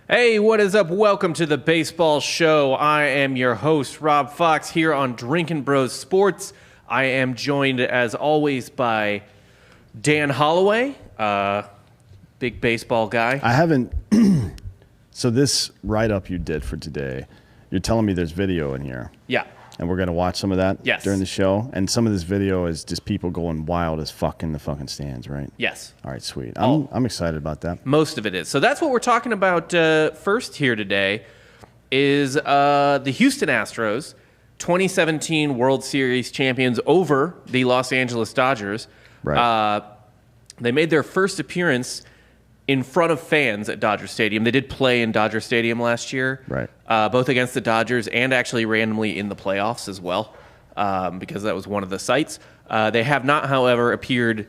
Hey, what is up? Welcome to the Baseball Show. I am your host, Rob Fox, here on Drinkin' Bros Sports. I am joined, as always, by Dan Holloway, big baseball guy. I haven't... So this write-up you did for today, you're telling me there's video in here. Yeah. And we're going to watch some of that during the show. And some of this video is just people going wild as fuck in the fucking stands, right? Yes. All right, sweet. I'm excited about that. Most of it is. So that's what we're talking about first here today is the Houston Astros, 2017 World Series champions over the Los Angeles Dodgers. Right. They made their first appearance in front of fans at Dodger Stadium. They did play in Dodger Stadium last year, right? Both against the Dodgers and actually randomly in the playoffs as well, because that was one of the sites. They have not, however, appeared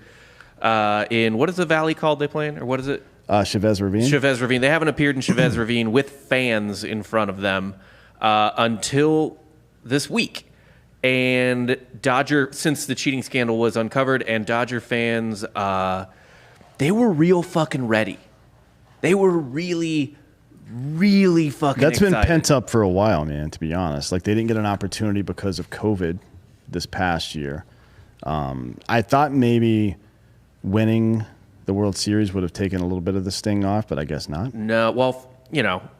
in, what is the valley called they play in? Or what is it? Chavez Ravine? Chavez Ravine. They haven't appeared in Chavez Ravine with fans in front of them until this week. And since the cheating scandal was uncovered, and Dodger fans... they were real fucking ready. They were really, really fucking That's excited. been pent up for a while, man, to be honest. Like, they didn't get an opportunity because of COVID this past year. I thought maybe winning the World Series would have taken a little bit of the sting off, but I guess not. No, well,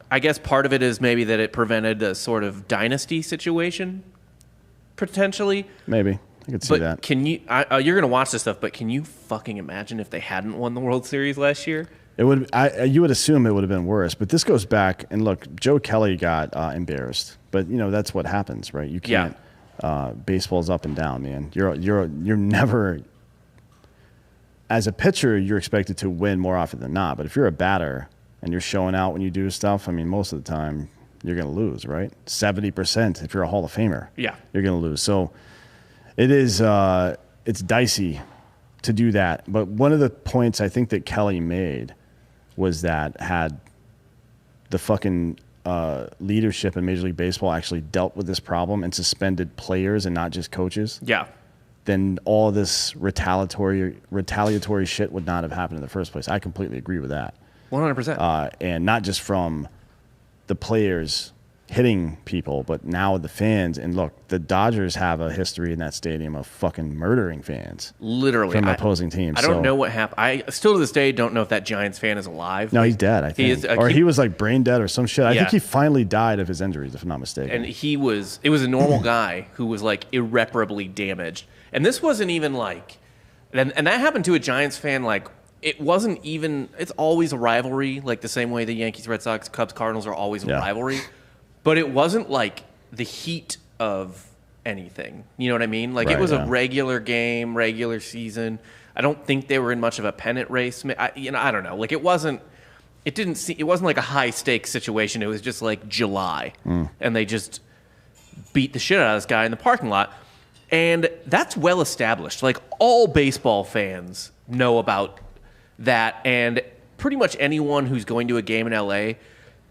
I guess part of it is maybe that it prevented a sort of dynasty situation, potentially. Maybe. I could see that. Can you? You're gonna watch this stuff, but can you fucking imagine if they hadn't won the World Series last year? It would. You would assume it would have been worse, but this goes back and look. Joe Kelly got embarrassed, but that's what happens, right? You can't. Yeah. Baseball's up and down, man. You're never. As a pitcher, you're expected to win more often than not. But if you're a batter and you're showing out when you do stuff, I mean, most of the time you're gonna lose, right? 70% if you're a Hall of Famer, yeah, you're gonna lose. So. It is, it's dicey to do that. But one of the points I think that Kelly made was that had the fucking leadership in Major League Baseball actually dealt with this problem and suspended players and not just coaches, then all this retaliatory shit would not have happened in the first place. I completely agree with that. 100%. And not just from the players hitting people, but now the fans. And look, the Dodgers have a history in that stadium of fucking murdering fans, literally, from opposing teams. I don't know what happened. I still to this day don't know if that Giants fan is alive. No, he's dead, I think. He was like brain dead or some shit. I think he finally died of his injuries, if I'm not mistaken. And it was a normal guy who was like irreparably damaged. And this wasn't even like, and that happened to a Giants fan. Like, it wasn't even, it's always a rivalry, like the same way the Yankees, Red Sox, Cubs, Cardinals are always a rivalry. But it wasn't like the heat of anything. You know what I mean? Like, it was a regular game, regular season. I don't think they were in much of a pennant race. I don't know. Like, it wasn't like a high stakes situation. It was just like July. And they just beat the shit out of this guy in the parking lot. And that's well established. Like, all baseball fans know about that. And pretty much anyone who's going to a game in LA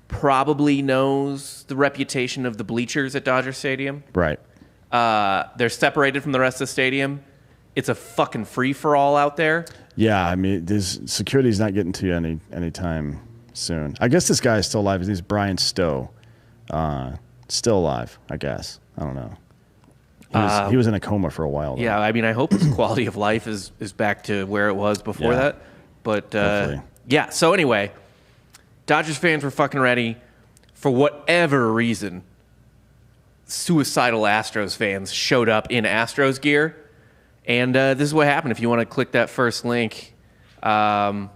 probably knows the reputation of the bleachers at Dodger Stadium. Right. They're separated from the rest of the stadium. It's a fucking free-for-all out there. Yeah, I mean, security's not getting to you anytime soon. I guess this guy is still alive. His name's Brian Stowe. Still alive, I guess. I don't know. He was in a coma for a while, though. Yeah, I mean, I hope his quality of life is back to where it was before that. But, yeah, so anyway... Dodgers fans were fucking ready. For whatever reason, suicidal Astros fans showed up in Astros gear. And this is what happened. If you want to click that first link, there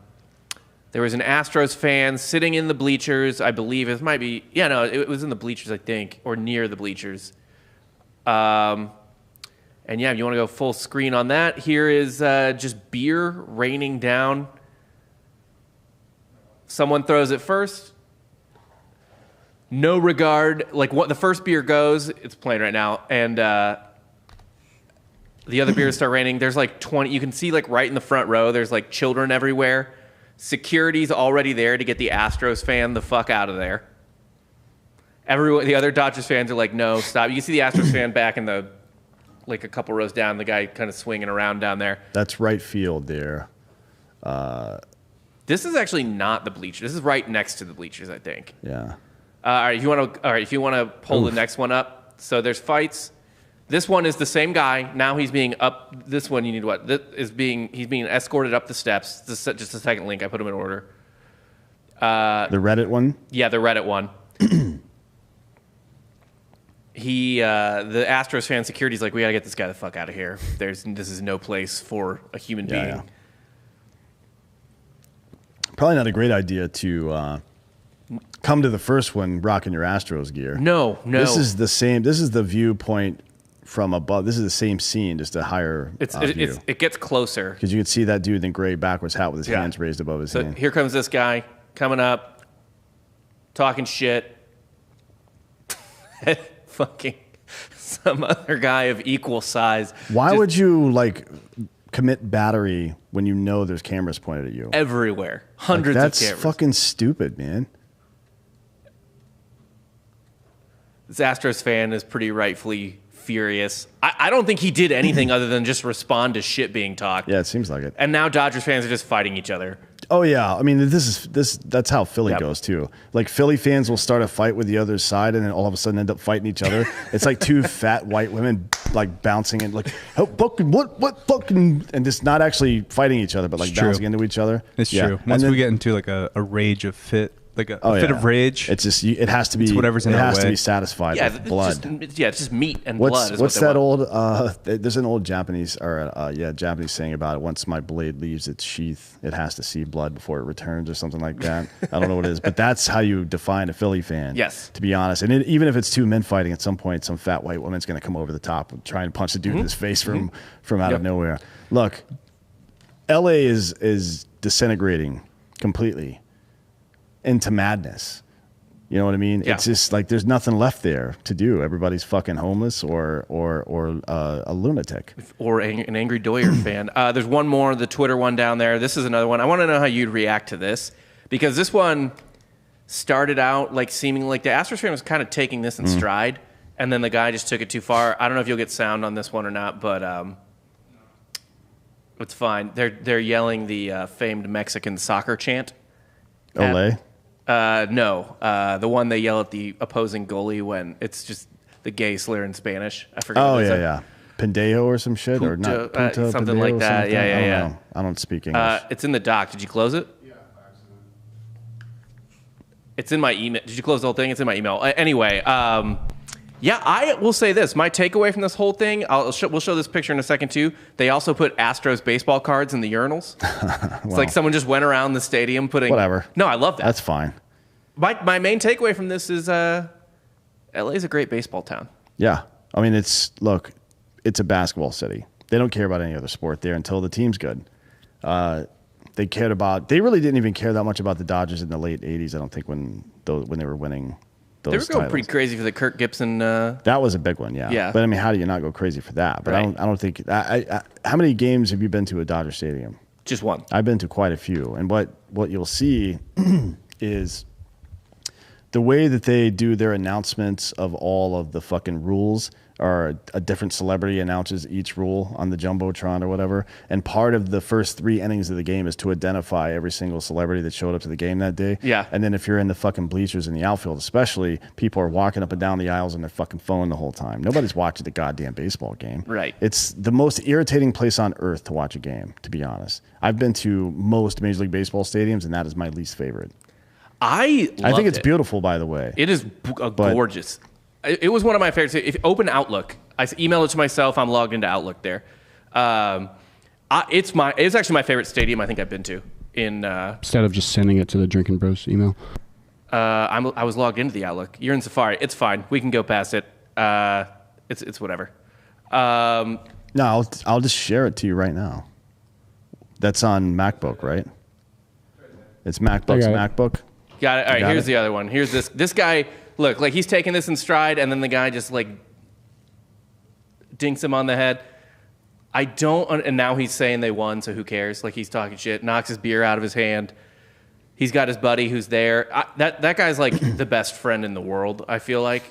was an Astros fan sitting in the bleachers. I believe it might be, it was in the bleachers, I think, or near the bleachers. And yeah, if you want to go full screen on that, here is just beer raining down. Someone throws it first. No regard. Like, what the first beer goes, it's playing right now, and the other beers start raining. There's like 20. You can see like right in the front row. There's like children everywhere. Security's already there to get the Astros fan the fuck out of there. Everyone, the other Dodgers fans are like, no, stop. You can see the Astros fan back in the, like a couple rows down. The guy kind of swinging around down there. That's right field there. This is actually not the bleachers. This is right next to the bleachers, I think. Yeah. All right, if you want to pull the next one up. So there's fights. This one is the same guy. Now he's being up. This one you need what? He's being escorted up the steps. Just a second link. I put them in order. The Reddit one? Yeah, the Reddit one. The Astros fan security's like, we gotta get this guy the fuck out of here. This is no place for a human being. Yeah. Probably not a great idea to come to the first one rocking your Astros gear. No. This is the same. This is the viewpoint from above. This is the same scene, just a higher view. It gets closer. Because you can see that dude in the gray backwards hat with his hands raised above his head. Here comes this guy coming up, talking shit. Fucking some other guy of equal size. Why would you commit battery when you know there's cameras pointed at you? Everywhere. Hundreds of cameras. That's fucking stupid, man. This Astros fan is pretty rightfully furious. I don't think he did anything other than just respond to shit being talked. Yeah, it seems like it. And now Dodgers fans are just fighting each other. Oh yeah, I mean that's how Philly goes too. Like Philly fans will start a fight with the other side, and then all of a sudden end up fighting each other. It's like two fat white women bouncing and what fucking, and just not actually fighting each other, but bouncing into each other. It's true. Once we get into a rage of fit. Like a fit of rage. It's just it has to be whatever's in our way. It has to be satisfied with blood. It's just meat and blood. What's that old? There's an old Japanese Japanese saying about it. Once my blade leaves its sheath, it has to see blood before it returns, or something like that. I don't know what it is, but that's how you define a Philly fan. Yes, to be honest, and even if it's two men fighting, at some point, some fat white woman's going to come over the top and try and punch the dude in his face from out of nowhere. Look, L.A. is disintegrating completely into madness. You know what I mean? Yeah. It's just there's nothing left there to do. Everybody's fucking homeless or a lunatic. Or an angry Doyer fan. There's one more, the Twitter one down there. This is another one. I want to know how you'd react to this, because this one started out seeming like the Astros fan was kind of taking this in stride, and then the guy just took it too far. I don't know if you'll get sound on this one or not, but it's fine. They're yelling the famed Mexican soccer chant. Olé? No, the one they yell at the opposing goalie when it's just the gay slur in Spanish. I forget. Oh yeah. Pendejo or some shit, or not Punto, something like that. Something? Yeah. I don't speak English. It's in the doc. Did you close it? Yeah, by accident. It's in my email. Did you close the whole thing? It's in my email. Anyway, I will say this. My takeaway from this whole thing, we'll show this picture in a second too. They also put Astros baseball cards in the urinals. It's like someone just went around the stadium putting... Whatever. No, I love that. That's fine. My main takeaway from this is LA's a great baseball town. Yeah. I mean, it's a basketball city. They don't care about any other sport there until the team's good. They really didn't even care that much about the Dodgers in the late 80s, I don't think, when they were winning those titles. They were going pretty crazy for the Kirk Gibson. That was a big one, yeah. Yeah. But I mean, how do you not go crazy for that? But right. I don't think... how many games have you been to a Dodger Stadium? Just one. I've been to quite a few. And what you'll see is the way that they do their announcements of all of the fucking rules are a different celebrity announces each rule on the Jumbotron or whatever. And part of the first 3 innings of the game is to identify every single celebrity that showed up to the game that day. Yeah. And then if you're in the fucking bleachers in the outfield especially, people are walking up and down the aisles on their fucking phone the whole time. Nobody's watching the goddamn baseball game. Right. It's the most irritating place on earth to watch a game, to be honest. I've been to most Major League Baseball stadiums, and that is my least favorite. I think it's beautiful, by the way. It is gorgeous. It was one of my favorites. If open Outlook, I emailed it to myself. I'm logged into Outlook there. It's actually my favorite stadium I think I've been to. Instead of just sending it to the Drinking Bros email. I was logged into the Outlook. You're in Safari. It's fine. We can go past it. It's whatever. No, I'll just share it to you right now. That's on MacBook, right? It's MacBook's MacBook. Got it. All right, here's the other one. Here's this guy. Look, he's taking this in stride, and then the guy just dinks him on the head. And now he's saying they won, so who cares? He's talking shit, knocks his beer out of his hand. He's got his buddy who's there. That guy's the best friend in the world, I feel like.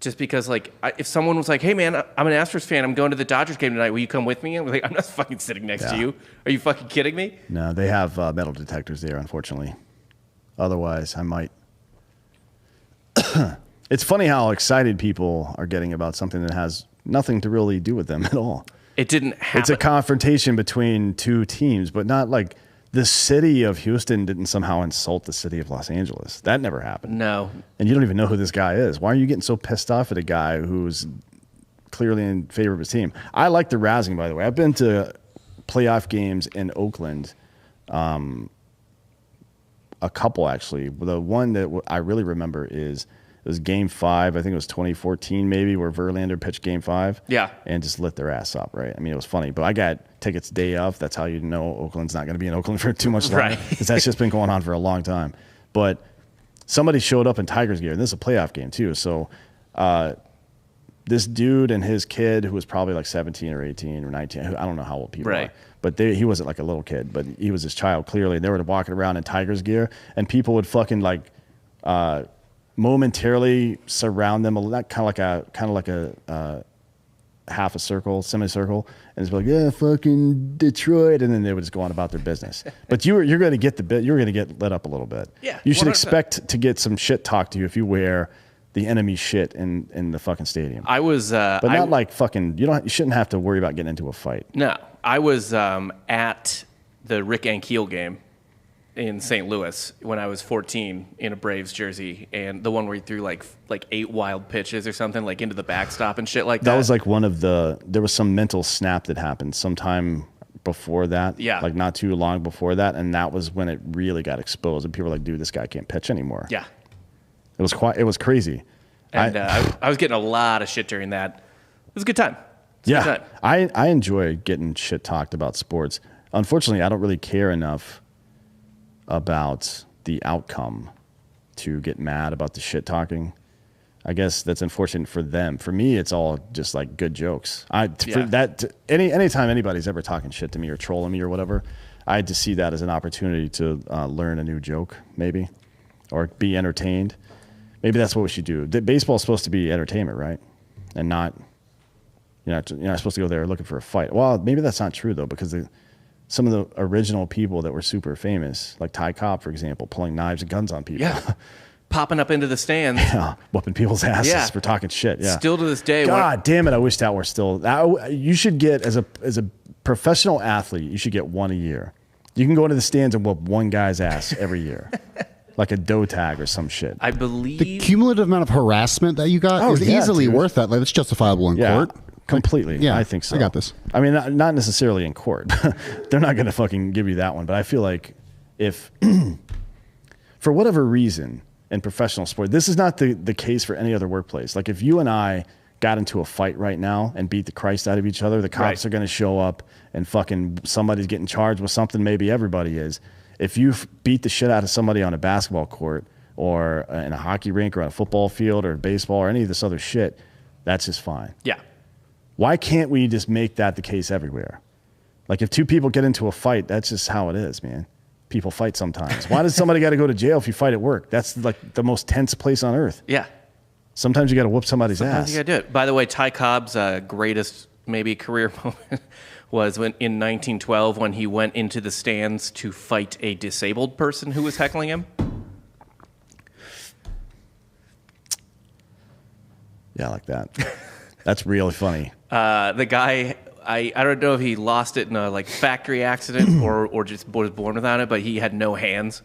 just because, like, if someone was like, hey, man, I'm an Astros fan. I'm going to the Dodgers game tonight. Will you come with me? I'm like, I'm not fucking sitting next to you. Are you fucking kidding me? No, they have metal detectors there, unfortunately. Otherwise, I might. It's funny how excited people are getting about something that has nothing to really do with them at all. It didn't happen. It's a confrontation between two teams, but not like the city of Houston didn't somehow insult the city of Los Angeles. That never happened. No. And you don't even know who this guy is. Why are you getting so pissed off at a guy who's clearly in favor of his team? I like the razzing, by the way. I've been to playoff games in Oakland, a couple actually. The one that I really remember is it was Game 5. I think it was 2014 maybe, where Verlander pitched Game 5. Yeah. And just lit their ass up, right? I mean, it was funny. But I got tickets day of. That's how you know Oakland's not going to be in Oakland for too much longer. Right. Because that's just been going on for a long time. But somebody showed up in Tigers gear. And this is a playoff game, too. So this dude and his kid, who was probably like 17 or 18 or 19, I don't know how old people are. But he wasn't like a little kid. But he was his child, clearly. And they were walking around in Tigers gear. And people would fucking like... momentarily surround them, kind of like a half a circle, semicircle, and it's like, yeah, fucking Detroit, and then they would just go on about their business. But you're going to get you're going to get lit up a little bit. Yeah, you should 100%. expect to get some shit talked to you if you wear the enemy shit in the fucking stadium. I was, but not like fucking. You shouldn't have to worry about getting into a fight. No, I was at the Rick Ankiel game in St. Louis when I was 14 in a Braves jersey, and the one where he threw like 8 wild pitches or something, like into the backstop and shit like that. That was like there was some mental snap that happened sometime before that. Yeah. Like not too long before that, and that was when it really got exposed, and people were like, dude, this guy can't pitch anymore. Yeah. It was crazy. And I was getting a lot of shit during that. It was a good time. Yeah. I enjoy getting shit talked about sports. Unfortunately, I don't really care enough about the outcome to get mad about the shit talking. I guess that's unfortunate for them. For me, it's all just like good jokes. Anytime anybody's ever talking shit to me or trolling me or whatever, I just see that as an opportunity to learn a new joke, maybe, or be entertained. Maybe that's what we should do. Baseball is supposed to be entertainment, right? And not, you're not supposed to go there looking for a fight. Well, maybe that's not true though, because some of the original people that were super famous, like Ty Cobb, for example, pulling knives and guns on people. Yeah. Popping up into the stands. Yeah. Whooping people's asses for talking shit. Yeah. Still to this day. God damn it. I wish that were still. You should get, as a professional athlete, you should get one a year. You can go into the stands and whoop one guy's ass every year. Like a doe tag or some shit. I believe. The cumulative amount of harassment that you got is easily worth that. Like, it's justifiable in court. Completely. Yeah, I think so. I got this. I mean, not necessarily in court. They're not going to fucking give you that one. But I feel like if, for whatever reason, in professional sport, this is not the case for any other workplace. Like if you and I got into a fight right now and beat the Christ out of each other, the cops are going to show up and fucking somebody's getting charged with something. Maybe everybody is. If you beat the shit out of somebody on a basketball court or in a hockey rink or on a football field or baseball or any of this other shit, that's just fine. Yeah. Why can't we just make that the case everywhere? Like if two people get into a fight, that's just how it is, man. People fight sometimes. Why does somebody got to go to jail if you fight at work? That's like the most tense place on earth. Yeah. Sometimes you got to whoop somebody's ass. You got to do it. By the way, Ty Cobb's greatest maybe career moment was in 1912 when he went into the stands to fight a disabled person who was heckling him. Yeah, I like that. That's really funny. The guy, I don't know if he lost it in a like factory accident or just was born without it, but he had no hands.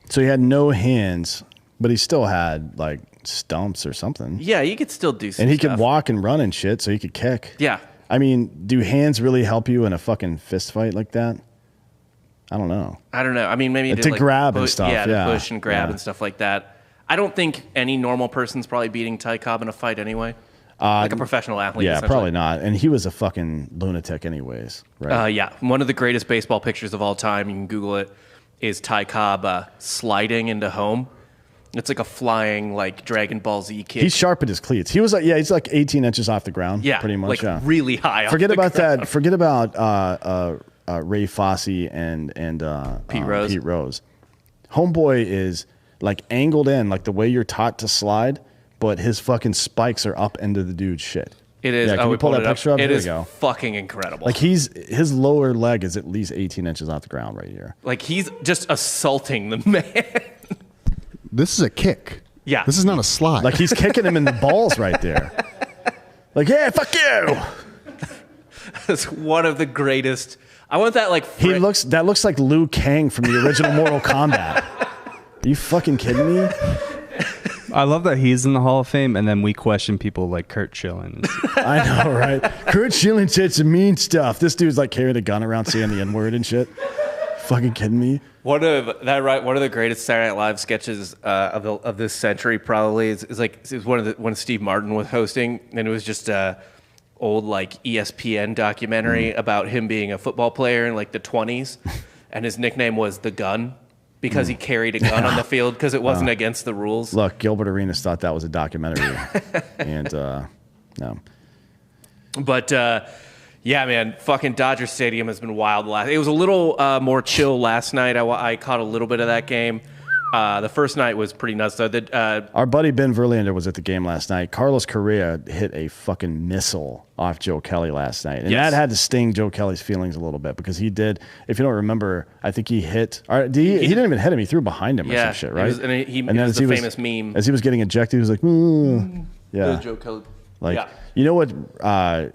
So he had no hands, but he still had like stumps or something. Yeah, he could still do some And he stuff. could walk and run and shit, so he could kick. Yeah. I mean, do hands really help you in a fucking fist fight like that? I don't know. I don't know. I mean, maybe To grab and stuff, Yeah, yeah. to push and grab Yeah. and stuff like that. I don't think any normal person's probably beating Ty Cobb in a fight anyway. Like a professional athlete. Yeah, essentially. probably not. And he was a fucking lunatic anyways, right? Yeah. One of the greatest baseball pictures of all time, you can Google it, is Ty Cobb sliding into home. It's like a flying, like, Dragon Ball Z kick. He sharpened his cleats. He was like, he's like 18 inches off the ground, pretty much. Like really high off Forget the about ground. that. Forget about Ray Fosse and Pete Rose. Pete Rose. Homeboy is like angled in, like the way you're taught to slide, but his fucking spikes are up into the dude's shit. It is. Yeah, can we pull that picture up? It Here is we go. fucking incredible. Like his lower leg is at least 18 inches off the ground right here. Like he's just assaulting the man. This is a kick. Yeah. This is not a slide. Like he's kicking him in the balls right there. Like, yeah, fuck you. It's one of the greatest. I want that like. That looks like Liu Kang from the original Mortal Kombat. Are you fucking kidding me? I love that he's in the Hall of Fame, and then we question people like Kurt Schilling. I know, right? Kurt Schilling said some mean stuff. This dude's like carrying a gun around saying the N-word and shit. Fucking kidding me? One of the greatest Saturday Night Live sketches of this century probably is when Steve Martin was hosting, and it was just old like ESPN documentary about him being a football player in like the 20s, and his nickname was the Gun. Because he carried a gun on the field because it wasn't against the rules. Look, Gilbert Arenas thought that was a documentary. And, no. But, yeah, man, fucking Dodger Stadium has been wild. It was a little more chill last night. I caught a little bit of that game. The first night was pretty nuts, though. Our buddy Ben Verlander was at the game last night. Carlos Correa hit a fucking missile off Joe Kelly last night. And that had to sting Joe Kelly's feelings a little bit because he did, if you don't remember, I think he hit, he didn't even hit him. He threw behind him or some shit, right? It was the famous meme. As he was getting ejected, he was like, yeah. Joe Kelly. Like, you know what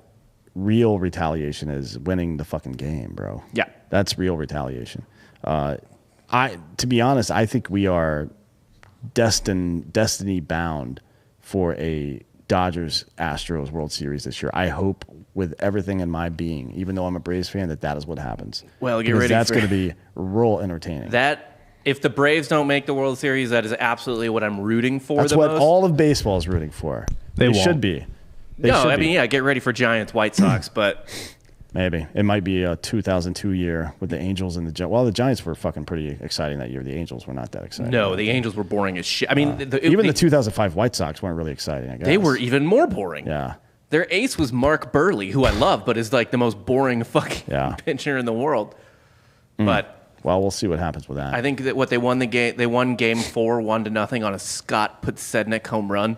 real retaliation is? Winning the fucking game, bro. Yeah. That's real retaliation. To be honest, I think we are destiny bound for a Dodgers-Astros World Series this year. I hope with everything in my being, even though I'm a Braves fan, that is what happens. Well, get ready. That's going to be real entertaining. If the Braves don't make the World Series, that is absolutely what I'm rooting for. That's what all of baseball is rooting for. They should be. Get ready for Giants, White Sox, but maybe it might be a 2002 year with the Angels and the Giants. Well, the Giants were fucking pretty exciting that year. The Angels were not that exciting. No, the Angels were boring as shit. I mean, even the 2005 White Sox weren't really exciting, I guess. They were even more boring. Yeah. Their ace was Mark Burley, who I love, but is like the most boring fucking pitcher in the world. But well, we'll see what happens with that. I think that they won game 4 1-0 on a Scott Podsednik home run.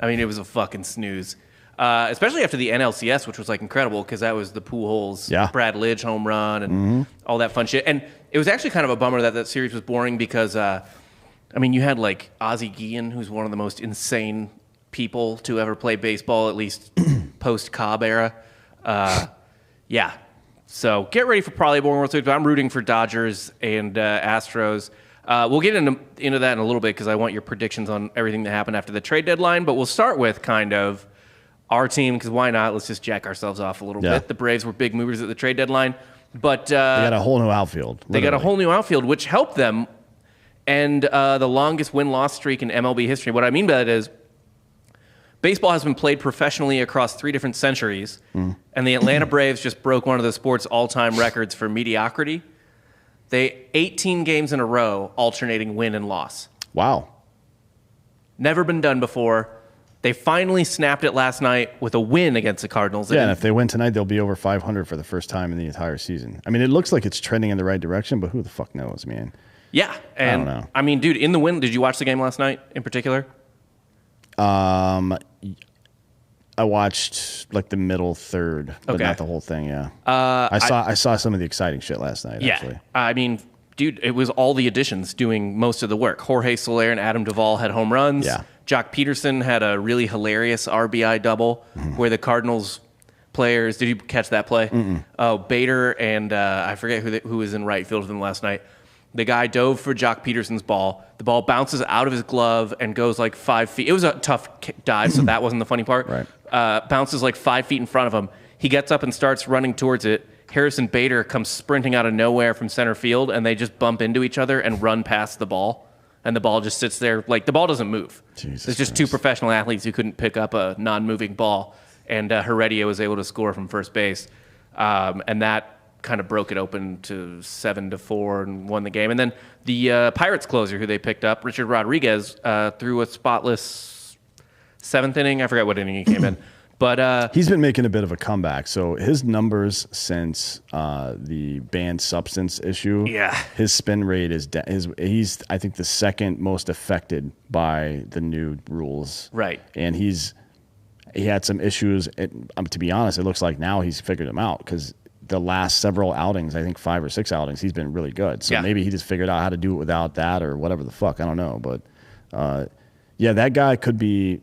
I mean, it was a fucking snooze. Especially after the NLCS, which was like incredible because that was the Pujols, Brad Lidge home run and all that fun shit. And it was actually kind of a bummer that series was boring because, you had like Ozzie Guillen, who's one of the most insane people to ever play baseball, at least post-Cobb era. So get ready for probably a boring World Series, but I'm rooting for Dodgers and Astros. We'll get into that in a little bit because I want your predictions on everything that happened after the trade deadline. But we'll start with kind of our team, because why not? Let's just jack ourselves off a little bit. The Braves were big movers at the trade deadline, but they got a whole new outfield. They got a whole new outfield, which helped them, and the longest win-loss streak in MLB history. What I mean by that is baseball has been played professionally across 3 different centuries, and the Atlanta Braves just broke one of the sport's all-time records for mediocrity. They 18 games in a row alternating win and loss. Wow. Never been done before. They finally snapped it last night with a win against the Cardinals. Yeah, and if they win tonight, they'll be over 500 for the first time in the entire season. I mean, it looks like it's trending in the right direction, but who the fuck knows, man? Yeah, and I don't know. I mean, dude, in the win, did you watch the game last night in particular? I watched like the middle third, but not the whole thing. Yeah, I saw some of the exciting shit last night. Yeah, actually. I mean, dude, it was all the additions doing most of the work. Jorge Soler and Adam Duvall had home runs. Yeah. Jock Peterson had a really hilarious RBI double where the Cardinals players. Did you catch that play? Oh, Bader and I forget who was in right field with him last night. The guy dove for Jock Peterson's ball. The ball bounces out of his glove and goes like 5 feet. It was a tough dive, so that wasn't the funny part. Right. Bounces like 5 feet in front of him. He gets up and starts running towards it. Harrison Bader comes sprinting out of nowhere from center field, and they just bump into each other and run past the ball. And the ball just sits there. Like, the ball doesn't move. Jesus There's just 2 professional athletes who couldn't pick up a non-moving ball. And Heredia was able to score from first base. And that kind of broke it open to 7-4 and won the game. And then the Pirates closer who they picked up, Richard Rodriguez, threw a spotless 7th inning. I forgot what inning he came in. But he's been making a bit of a comeback. So his numbers since the banned substance issue, his spin rate is he's I think the second most affected by the new rules. Right. And he had some issues. To be honest, it looks like now he's figured them out because the last several outings, I think 5 or 6 outings, he's been really good. So maybe he just figured out how to do it without that or whatever the fuck. I don't know. But that guy could be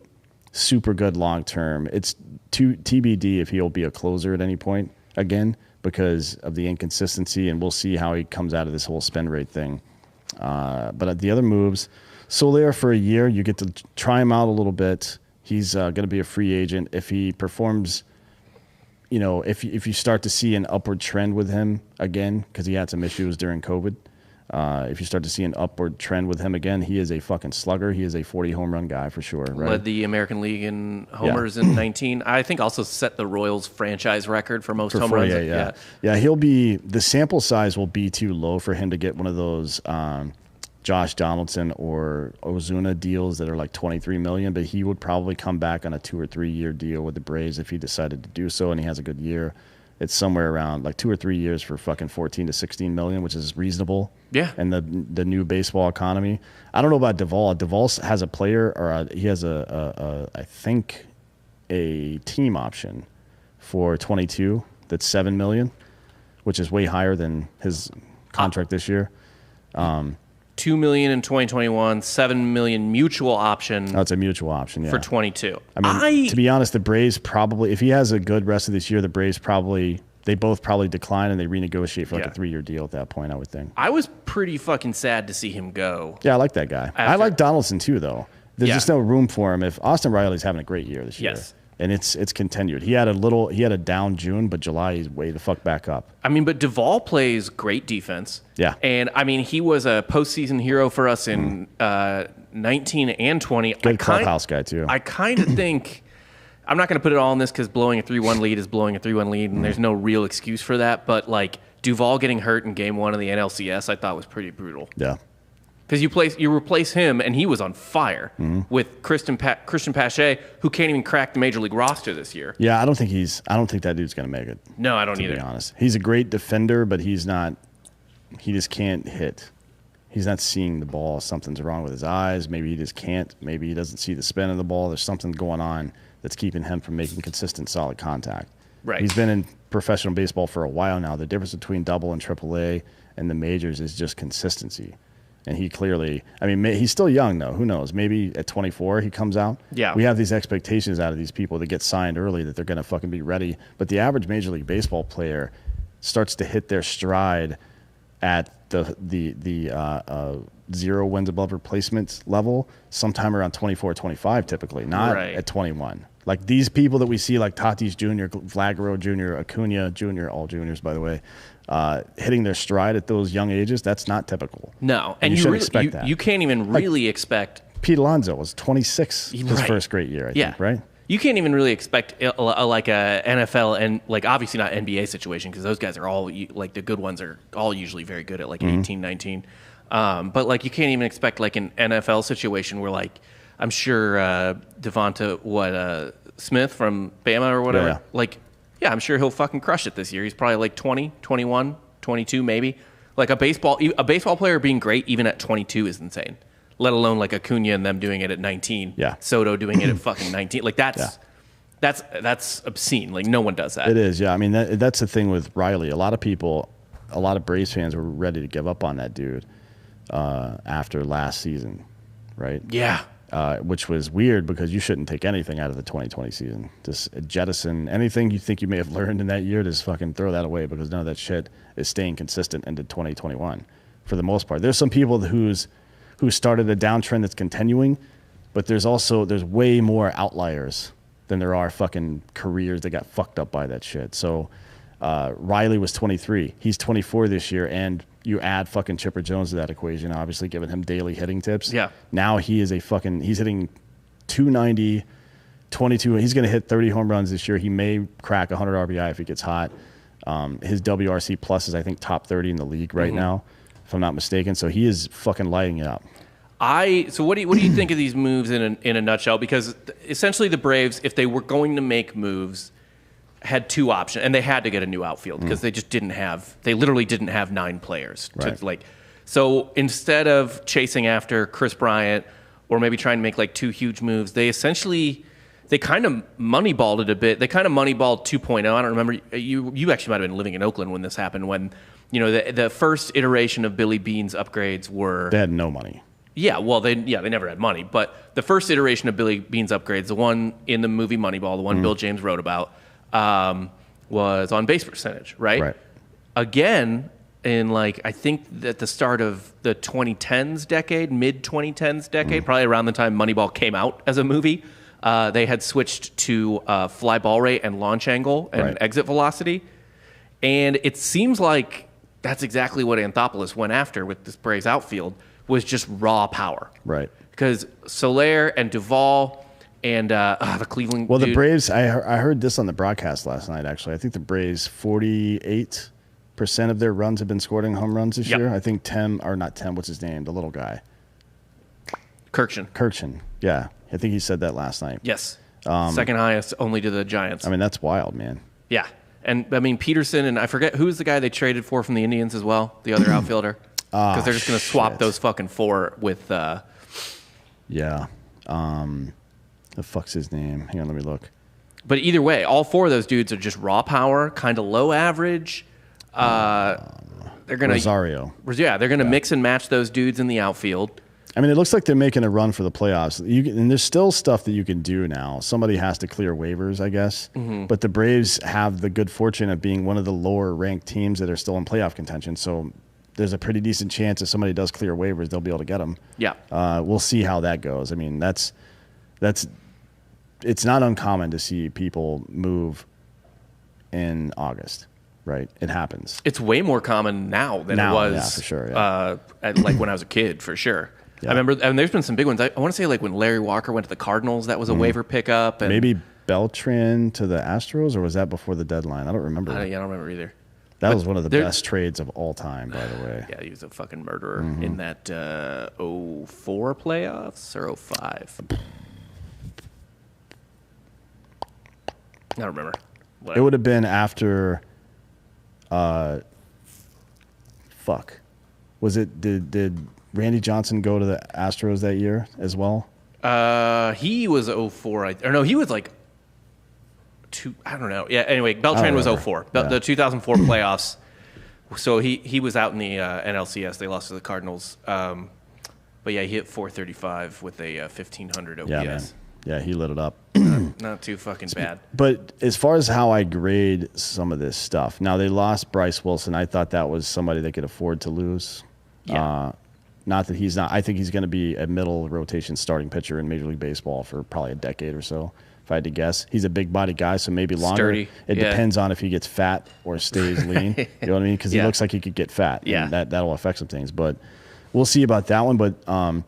super good long term. It's TBD if he'll be a closer at any point again because of the inconsistency, and we'll see how he comes out of this whole spin rate thing. But the other moves, Soler for a year, you get to try him out a little bit. He's going to be a free agent. If he performs, if you start to see an upward trend with him again, because he had some issues during COVID, if you start to see an upward trend with him again, he is a fucking slugger. He is a 40 home run guy for sure. Right? Led the American League in homers in 19. I think also set the Royals franchise record for most home runs. Yeah, he'll be, the sample size will be too low for him to get one of those Josh Donaldson or Ozuna deals that are like $23 million, but he would probably come back on a 2 or 3 year deal with the Braves if he decided to do so, and he has a good year. It's somewhere around like 2 or 3 years for fucking 14 to 16 million, which is reasonable. Yeah. And the new baseball economy. I don't know about Duvall. Duvall has a player, or he has I think a team option for 22 that's $7 million, which is way higher than his contract this year. $2 million in 2021, $7 million mutual option. Oh, it's a mutual option, yeah. For 22. I mean, to be honest, the Braves probably, if he has a good rest of this year, the Braves they both probably decline and they renegotiate for like a 3 year deal at that point, I would think. I was pretty fucking sad to see him go. Yeah, I like that guy. I like Donaldson too, though. There's just no room for him. If Austin Riley's having a great year this year. Yes. And it's continued. He had a down June, but July he's way the fuck back up. I mean, but Duvall plays great defense. Yeah. And I mean, he was a postseason hero for us in 19 and 20. Good clubhouse guy too. I kind of think, I'm not going to put it all in this because blowing a 3-1 lead is blowing a 3-1 lead, and there's no real excuse for that. But like Duvall getting hurt in Game 1 of the NLCS, I thought was pretty brutal. Yeah. Because you replace him, and he was on fire with Christian Pache, who can't even crack the major league roster this year. Yeah, I don't think that dude's going to make it. No, I don't either. To be honest, he's a great defender, but he's not. He just can't hit. He's not seeing the ball. Something's wrong with his eyes. Maybe he just can't. Maybe he doesn't see the spin of the ball. There's something going on that's keeping him from making consistent, solid contact. Right. He's been in professional baseball for a while now. The difference between double and AAA and the majors is just consistency. And he clearly, I mean, he's still young, though. Who knows? Maybe at 24 he comes out. Yeah. We have these expectations out of these people that get signed early that they're going to fucking be ready. But the average Major League Baseball player starts to hit their stride at the 0 wins above replacement level sometime around 24, 25 typically, not at 21. Like these people that we see, like Tatis Jr., Vlagaro Jr., Acuna Jr., all juniors, by the way, hitting their stride at those young ages, that's not typical. No, and you shouldn't expect that. You can't even really expect. Pete Alonso was 26 his first great year, I think, right? You can't even really expect like a NFL and like obviously not NBA situation because those guys are all like the good ones are all usually very good at like 18, 19. But like you can't even expect like an NFL situation where like I'm sure Devonta Smith from Bama or whatever. Yeah. Like, yeah, I'm sure he'll fucking crush it this year. He's probably like 20, 21, 22 maybe. Like a baseball player being great even at 22 is insane. Let alone like Acuna and them doing it at 19. Yeah. Soto doing it at fucking 19. Like that's obscene. Like no one does that. It is, yeah. I mean, that's the thing with Riley. A lot of Braves fans were ready to give up on that dude after last season, right? Yeah. Which was weird because you shouldn't take anything out of the 2020 season. Just jettison anything you think you may have learned in that year, just fucking throw that away because none of that shit is staying consistent into 2021 for the most part. There's some people who started a downtrend that's continuing, but there's way more outliers than there are fucking careers that got fucked up by that shit. So Riley was 23. He's 24 this year, and you add fucking Chipper Jones to that equation, obviously giving him daily hitting tips. Yeah. Now he's hitting 290, 22. He's going to hit 30 home runs this year. He may crack 100 RBI if he gets hot. His WRC plus is, I think, top 30 in the league right now, if I'm not mistaken. So he is fucking lighting it up. So what do you think of these moves in a nutshell? Because essentially the Braves, if they were going to make moves, had two options, and they had to get a new outfield because they literally didn't have 9 players. Right. So instead of chasing after Chris Bryant or maybe trying to make like 2 huge moves, they kind of moneyballed it a bit. They kind of moneyballed 2.0. I don't remember. You actually might have been living in Oakland when this happened, when the first iteration of Billy Bean's upgrades were... They had no money. Yeah, well, they never had money. But the first iteration of Billy Bean's upgrades, the one in the movie Moneyball, the one Bill James wrote about, was on base percentage, right? Right. Again, in I think at the start of the 2010s decade, mid-2010s decade, probably around the time Moneyball came out as a movie, they had switched to fly ball rate and launch angle and exit velocity. And it seems like that's exactly what Anthopoulos went after with this Braves outfield, was just raw power. Right. Because Soler and Duvall and the Cleveland the Braves, I heard this on the broadcast last night, actually. I think the Braves, 48% of their runs have been scored in home runs this year. I think what's his name? The little guy. Kirkshin. Yeah. I think he said that last night. Yes. Second highest only to the Giants. I mean, that's wild, man. Yeah. And, I mean, Peterson, and I forget, who's the guy they traded for from the Indians as well? The other outfielder? Because they're just going to swap those fucking 4 with... Yeah. The fuck's his name? Hang on, let me look. But either way, all 4 of those dudes are just raw power, kind of low average. They're going to... Rosario. Yeah, they're going to mix and match those dudes in the outfield. I mean, it looks like they're making a run for the playoffs. And there's still stuff that you can do now. Somebody has to clear waivers, I guess. Mm-hmm. But the Braves have the good fortune of being one of the lower-ranked teams that are still in playoff contention. So there's a pretty decent chance if somebody does clear waivers, they'll be able to get them. Yeah. We'll see how that goes. I mean, it's not uncommon to see people move in August, right? It happens. It's way more common now than it was. Yeah, for sure. Yeah. When I was a kid, for sure. Yeah. I remember, and there's been some big ones. I want to say when Larry Walker went to the Cardinals, that was a waiver pickup. And maybe Beltran to the Astros, or was that before the deadline? I don't remember. I don't remember either. That was one of the best trades of all time, by the way. Yeah, he was a fucking murderer in that 04 playoffs or 05. I don't remember. It would have been after. Was it? Did Randy Johnson go to the Astros that year as well? He was 04. He was like. I don't know. Yeah. Anyway, Beltran was 04. The 2004 playoffs. So he was out in the NLCS. They lost to the Cardinals. But yeah, he hit 435 with a 1500 OPS. Yeah, man. Yeah, he lit it up. Not too fucking bad. But as far as how I grade some of this stuff, now they lost Bryce Wilson. I thought that was somebody they could afford to lose. Yeah. Not that he's not. I think he's going to be a middle rotation starting pitcher in Major League Baseball for probably a decade or so. If I had to guess, he's a big body guy, so maybe longer. Sturdy. It depends on if he gets fat or stays lean. You know what I mean? Because he looks like he could get fat. Yeah, and that'll affect some things. But we'll see about that one. But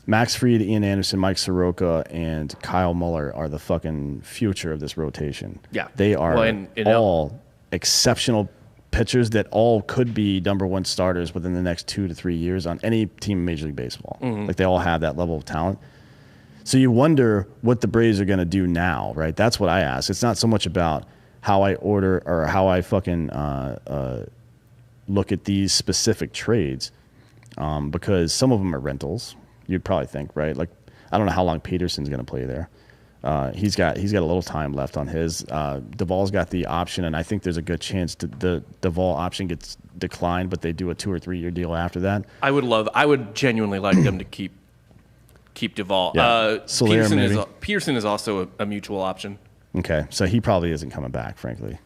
Max Fried, Ian Anderson, Mike Soroka, and Kyle Muller are the fucking future of this rotation. Yeah, they are all exceptional pitchers that all could be #1 starters within the next 2 to 3 years on any team in Major League Baseball. Mm-hmm. Like they all have that level of talent. So you wonder what the Braves are going to do now, right? That's what I ask. It's not so much about how I order or how I fucking look at these specific trades, because some of them are rentals. You'd probably think, right? Like I don't know how long Peterson's going to play there. He's got a little time left on his. Duvall's got the option, and I think there's a good chance the Duvall option gets declined, but they do a 2 or 3 year deal after that. I would genuinely like them to keep Duvall. Yeah. Peterson is also a mutual option. Okay, so he probably isn't coming back, frankly,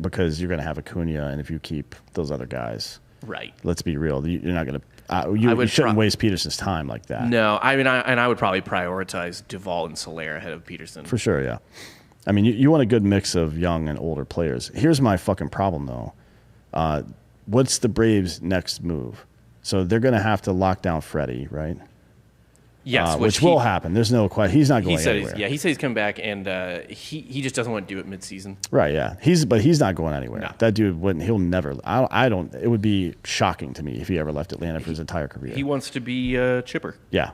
because you're going to have Acuna, and if you keep those other guys, right? Let's be real. You're not going to. You shouldn't waste Peterson's time like that. No, I mean, I would probably prioritize Duvall and Soler ahead of Peterson. For sure, yeah. I mean, you want a good mix of young and older players. Here's my fucking problem, though. What's the Braves' next move? So they're going to have to lock down Freddie, right? Yes, which will happen. There's no question. He's not going anywhere. He said he's coming back, and he just doesn't want to do it mid-season. Right, yeah. He's not going anywhere. No. That dude wouldn't. He'll never. I don't. It would be shocking to me if he ever left Atlanta for his entire career. He wants to be Chipper. Yeah.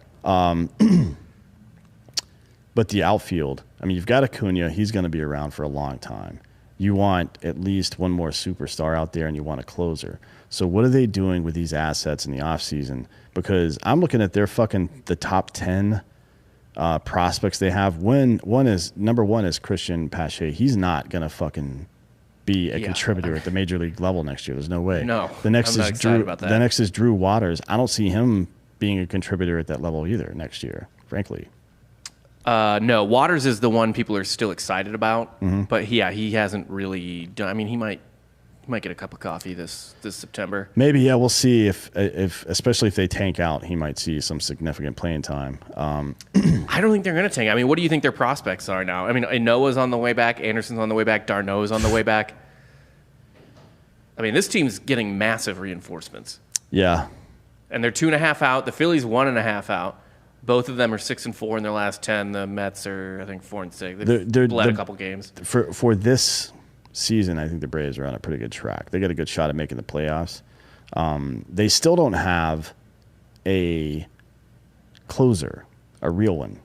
But the outfield. I mean, you've got Acuna. He's going to be around for a long time. You want at least one more superstar out there, and you want a closer. So what are they doing with these assets in the offseason? Because I'm looking at their the top 10 prospects they have. Number one is Christian Pache. He's not going to fucking be a contributor at the major league level next year. There's no way. No, I'm not excited about that. The next is Drew Waters. I don't see him being a contributor at that level either next year, frankly. No, Waters is the one people are still excited about, but he hasn't really done. I mean, he might get a cup of coffee this September. Maybe, yeah, we'll see if especially if they tank out, he might see some significant playing time. I don't think they're going to tank. I mean, what do you think their prospects are now? I mean, Noah's on the way back, Anderson's on the way back, d'Arnaud's on the way back. I mean, this team's getting massive reinforcements. Yeah, and they're 2.5 out. The Phillies 1.5 out. Both of them are 6-4 in their last 10. The Mets are, I think, 4-6. They've bled a couple games. For this season, I think the Braves are on a pretty good track. They got a good shot at making the playoffs. They still don't have a closer, a real one.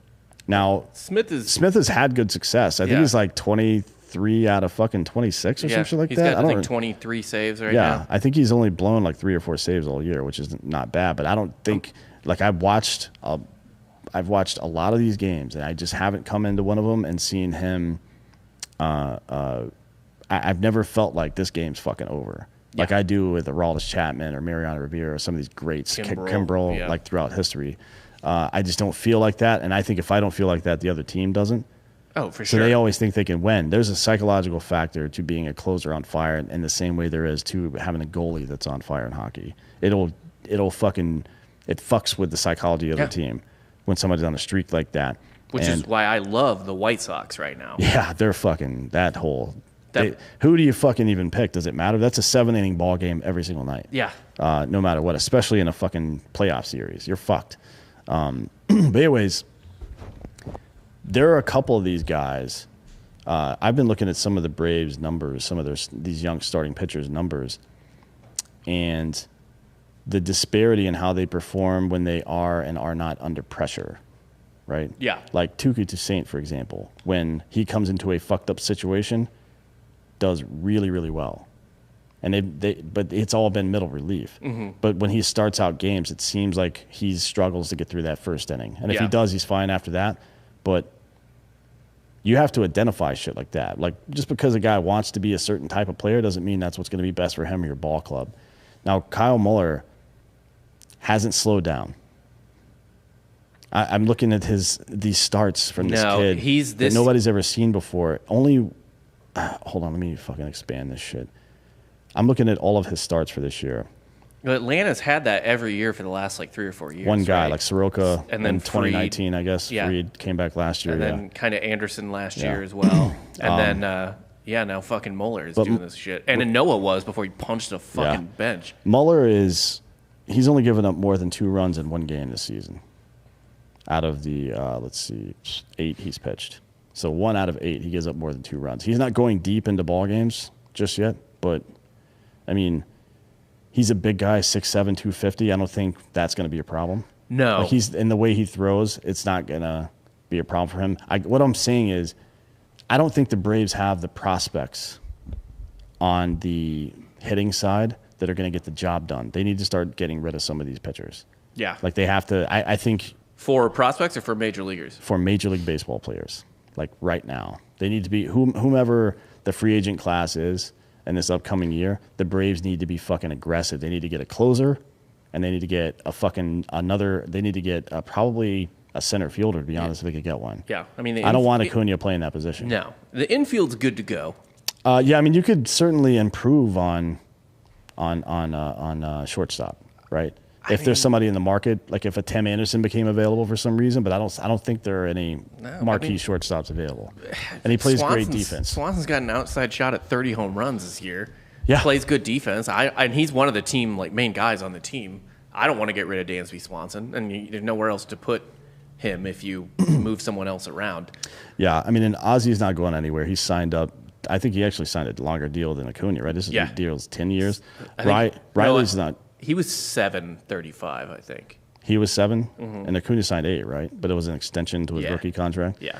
Now, Smith has had good success. I think he's like 23 out of fucking 26 or something like that. He's got, I think, 23 saves right now. Yeah, I think he's only blown like 3 or 4 saves all year, which is not bad. But I don't think I've watched a lot of these games, and I just haven't come into one of them and seen him. I've never felt like this game's fucking over, like I do with Aroldis Chapman or Mariano Rivera or some of these greats, Kimbrel, like throughout history. I just don't feel like that, and I think if I don't feel like that, the other team doesn't. Oh, for sure. So they always think they can win. There's a psychological factor to being a closer on fire, in the same way there is to having a goalie that's on fire in hockey. It fucks with the psychology of the team when somebody's on a streak like that. Which is why I love the White Sox right now. Yeah, they're fucking that whole. Who do you fucking even pick? Does it matter? That's a 7-inning ball game every single night. Yeah. No matter what, especially in a fucking playoff series, you're fucked. But anyways, there are a couple of these guys. I've been looking at some of the Braves' numbers, some of these young starting pitchers' numbers, and the disparity in how they perform when they are and are not under pressure, right? Yeah. Like Tuki Toussaint, for example, when he comes into a fucked up situation, does really, really well. And but it's all been middle relief. Mm-hmm. But when he starts out games, it seems like he struggles to get through that first inning. And if he does, he's fine after that. But you have to identify shit like that. Like, just because a guy wants to be a certain type of player doesn't mean that's what's going to be best for him or your ball club. Now, Kyle Muller hasn't slowed down. I'm looking at these starts from this kid that nobody's ever seen before. Hold on, let me fucking expand this shit. I'm looking at all of his starts for this year. Atlanta's had that every year for the last 3 or 4 years. One guy, like Soroka, and then in 2019, I guess. Fried came back last year. And then kind of Anderson last year as well. And then, now fucking Muller is doing this shit. And then Noah was before he punched the fucking bench. Muller he's only given up more than 2 runs in one game this season. Out of the, 8 he's pitched. So 1 out of 8, he gives up more than 2 runs. He's not going deep into ball games just yet, but, I mean, he's a big guy, 6'7", 250. I don't think that's going to be a problem. No. He's in the way he throws, it's not going to be a problem for him. What I'm saying is, I don't think the Braves have the prospects on the hitting side that are going to get the job done. They need to start getting rid of some of these pitchers. Yeah. Like, they have to, I think. For prospects or for major leaguers? For Major League Baseball players. Like, right now. They need to be, whomever the free agent class is in this upcoming year, the Braves need to be fucking aggressive. They need to get a closer, and they need to get probably a center fielder, to be honest, if they could get one. Yeah. I mean, I don't want Acuna playing that position. No. The infield's good to go. Yeah, I mean, you could certainly improve on shortstop, right? If there's somebody in the market, like if a Tim Anderson became available for some reason, but I don't think there are any marquee shortstops available. And he plays great defense. Swanson's got an outside shot at 30 home runs this year. Yeah. Plays good defense. And he's one of the team main guys on the team. I don't want to get rid of Dansby Swanson, and there's nowhere else to put him if you move someone else around. Yeah, I mean, and Ozzy's not going anywhere. He's signed up. I think he actually signed a longer deal than Acuna, right? This is the deal's 10 years. Riley's not. He was 7.35, I think. He was 7, and Acuna signed 8, right? But it was an extension to his rookie contract. Yeah.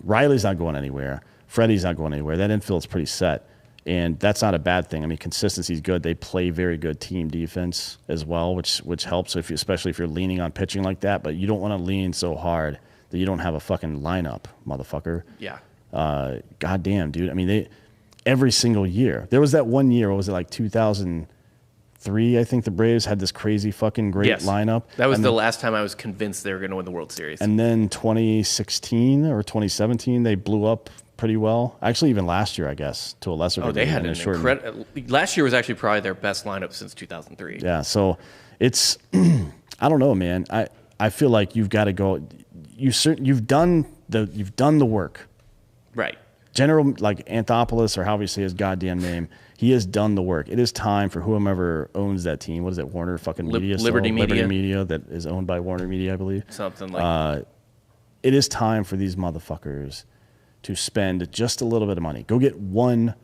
Riley's not going anywhere. Freddie's not going anywhere. That infield's pretty set, and that's not a bad thing. I mean, consistency's good. They play very good team defense as well, which helps, especially if you're leaning on pitching like that. But you don't want to lean so hard that you don't have a fucking lineup, motherfucker. Yeah. Goddamn, dude. I mean, every single year. There was that one year, what was it, like 2003, I think the Braves had this crazy fucking great lineup. That was the last time I was convinced they were going to win the World Series. And then 2016 or 2017, they blew up pretty well. Actually, even last year, I guess, to a lesser degree. They had an incredible... Last year was actually probably their best lineup since 2003. Yeah, so it's... I don't know, man. I feel like you've got to go... You've done the work. Right. General, like Anthopoulos, or however you say his goddamn name, he has done the work. It is time for whomever owns that team. What is it, Warner fucking Media? Liberty Media. Liberty Media, that is owned by Warner Media, I believe. Something like that. It is time for these motherfuckers to spend just a little bit of money. Go get one,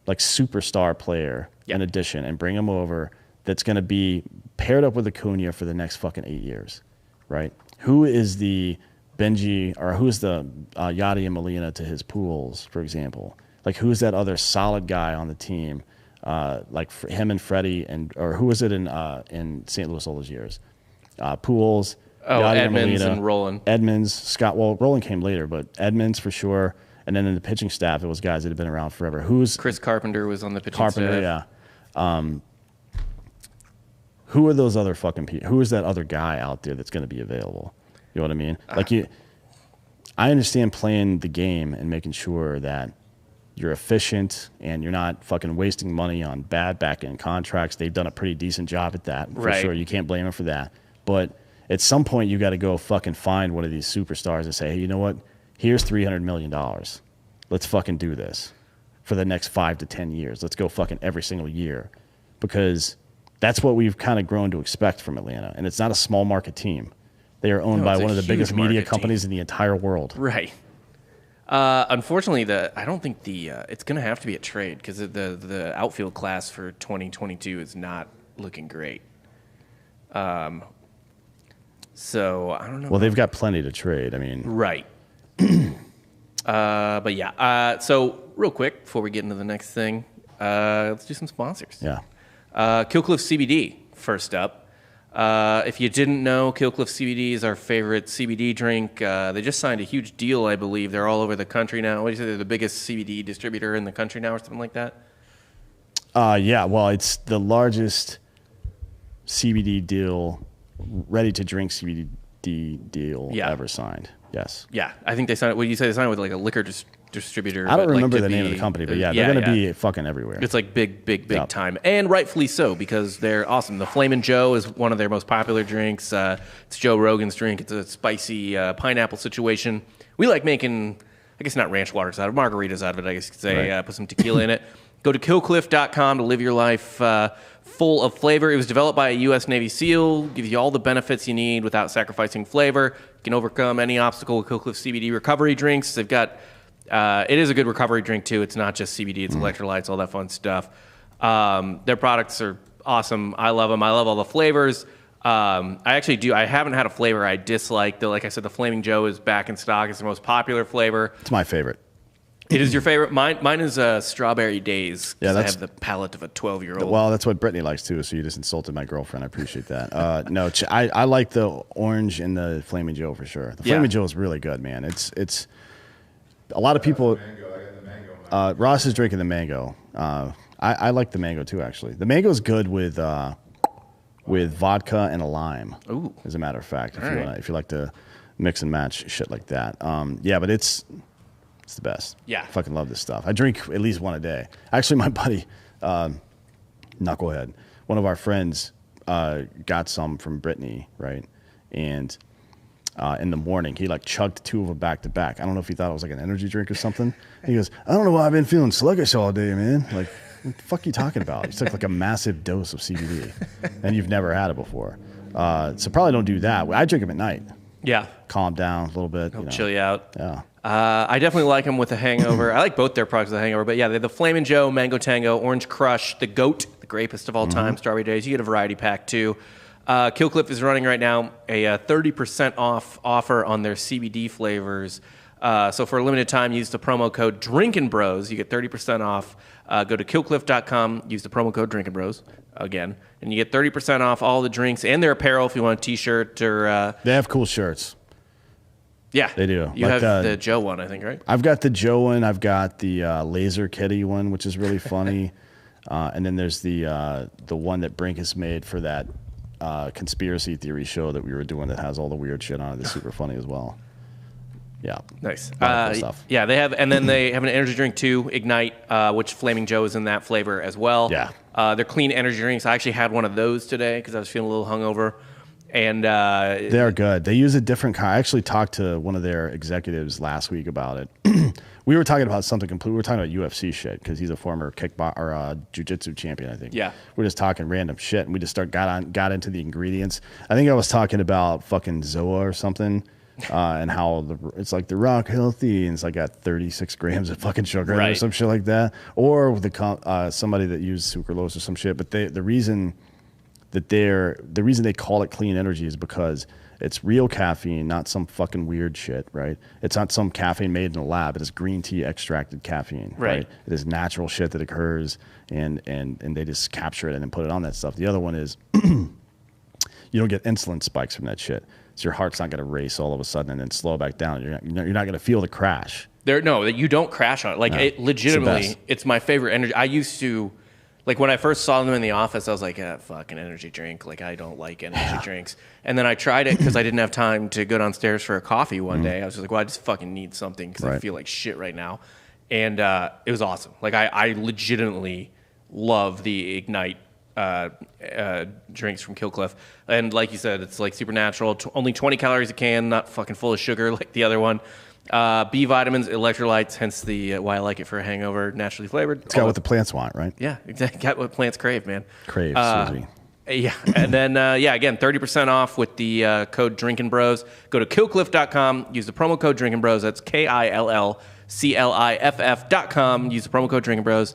like, superstar player in addition and bring him over that's going to be paired up with Acuna for the next fucking 8 years, right? Who is the Benji, or who's the Yadi and Molina to his Pools, for example? Like, who's that other solid guy on the team? Like him and Freddie, or who was it in St. Louis all those years? Pools, Yadi Edmonds and Roland. Edmonds, Scott. Well, Roland came later, but Edmonds for sure. And then in the pitching staff, it was guys that had been around forever. Chris Carpenter was on the pitching staff. Carpenter, yeah. Who are those other fucking people? Who is that other guy out there that's going to be available? You know what I mean? Like, I understand playing the game and making sure that you're efficient and you're not fucking wasting money on bad back-end contracts. They've done a pretty decent job at that, for sure. You can't blame them for that. But at some point, you got to go fucking find one of these superstars and say, hey, you know what? Here's $300 million. Let's fucking do this for the next 5 to 10 years. Let's go fucking every single year, because that's what we've kind of grown to expect from Atlanta. And it's not a small market team. They are owned by one of the biggest media companies in the entire world. Right. Unfortunately, I don't think it's going to have to be a trade, because the outfield class for 2022 is not looking great. So I don't know. Well, they've got plenty to trade. I mean, right. But yeah. So real quick before we get into the next thing, let's do some sponsors. Yeah. Killcliff CBD first up. If you didn't know, Killcliff CBD is our favorite CBD drink. They just signed a huge deal, I believe. They're all over the country now. What do you say? They're the biggest CBD distributor in the country now, or something like that? Yeah. Well, it's the largest CBD deal, ready-to-drink CBD deal ever signed. Yes. Yeah. I think they signed. What do you say? They signed with like a liquor distributor. I don't remember the name of the company, but they're going to be fucking everywhere. It's like big time, and rightfully so, because they're awesome. The Flamin' Joe is one of their most popular drinks. It's Joe Rogan's drink. It's a spicy pineapple situation. We like making, I guess, not ranch waters out of margaritas out of it, I guess you could say. Right. Put some tequila in it. Go to killcliff.com to live your life full of flavor. It was developed by a U.S. Navy SEAL. Gives you all the benefits you need without sacrificing flavor. You can overcome any obstacle with Killcliff CBD recovery drinks. They've got... it is a good recovery drink, too. It's not just CBD. It's electrolytes, all that fun stuff. Their products are awesome. I love them. I love all the flavors. I actually do. I haven't had a flavor I dislike. Like I said, the Flaming Joe is back in stock. It's the most popular flavor. It's my favorite. It is your favorite? Mine is Strawberry Days. Yeah, I have the palate of a 12-year-old. Well, that's what Brittany likes, too, so you just insulted my girlfriend. I appreciate that. No, I like the orange and the Flaming Joe for sure. The Flaming Joe is really good, man. It's a lot of people... Ross is drinking the mango. I like the mango, too, actually. The mango is good with vodka and a lime, as a matter of fact, if you like to mix and match shit like that. Yeah, but it's the best. Yeah. I fucking love this stuff. I drink at least one a day. Actually, my buddy, Knucklehead, one of our friends, got some from Brittany, right? And in the morning, he like chugged 2 of them back to back. I don't know if he thought it was like an energy drink or something. He goes, I don't know why I've been feeling sluggish all day, man. Like, what the fuck are you talking about? He took like a massive dose of CBD, and you've never had it before. So probably don't do that. I drink them at night. Yeah. calm down a little bit. Chill you out. Yeah. I definitely like them with a hangover. I like both their products with a hangover, but yeah, they're the Flamin' Joe, Mango Tango, Orange Crush, the GOAT, the grapest of all time, Strawberry Days. You get a variety pack too. Killcliff is running right now a 30% off offer on their CBD flavors. So for a limited time, use the promo code Drinkin' Bros. You get 30% off. Go to killcliff.com, use the promo code Drinkin' Bros again, and you get 30% off all the drinks and their apparel if you want a T-shirt or. They have cool shirts. Yeah, they do. You have the Joe one, I think, right? I've got the Joe one. I've got the Laser Kitty one, which is really funny. And then there's the one that Brink has made for that conspiracy theory show that we were doing that has all the weird shit on it. It's super funny as well. Yeah. Nice. Cool stuff. Yeah, they have, and then they have an energy drink too, Ignite, which Flaming Joe is in that flavor as well. Yeah. They're clean energy drinks. I actually had one of those today because I was feeling a little hungover. And they're good. They use a different kind. I actually talked to one of their executives last week about it. We were talking about something completely. We were talking about UFC shit because he's a former jiu-jitsu champion, I think. Yeah. We're just talking random shit, and we just got into the ingredients. I think I was talking about fucking Zoa or something, and how it's like the rock healthy, and it's like got 36 grams of fucking sugar or some shit like that, or with somebody that used sucralose or some shit. But the reason they call it clean energy is because it's real caffeine, not some fucking weird shit, right? It's not some caffeine made in a lab. It is green tea extracted caffeine, right? It is natural shit that occurs, and they just capture it and then put it on that stuff. The other one is you don't get insulin spikes from that shit, so your heart's not going to race all of a sudden and then slow back down. You're not going to feel the crash. You don't crash on it. Like, it legitimately, it's my favorite energy. I used to. Like, when I first saw them in the office, I was like, fucking energy drink. Like, I don't like energy drinks. And then I tried it because I didn't have time to go downstairs for a coffee one day. I was just like, well, I just fucking need something because I feel like shit right now. And it was awesome. Like, I legitimately love the Ignite drinks from Killcliff. And like you said, it's like super natural. Only 20 calories a can, not fucking full of sugar like the other one. B vitamins, electrolytes, hence the why I like it for a hangover, naturally flavored. It's got what the plants want, right? Yeah, exactly. Got what plants crave, man. Crave, excuse me. Yeah, and then, again, 30% off with the code Drinkin' Bros. Go to killcliff.com, use the promo code Drinkin' Bros. That's KILLCLIFF.com. Use the promo code Drinkin' Bros.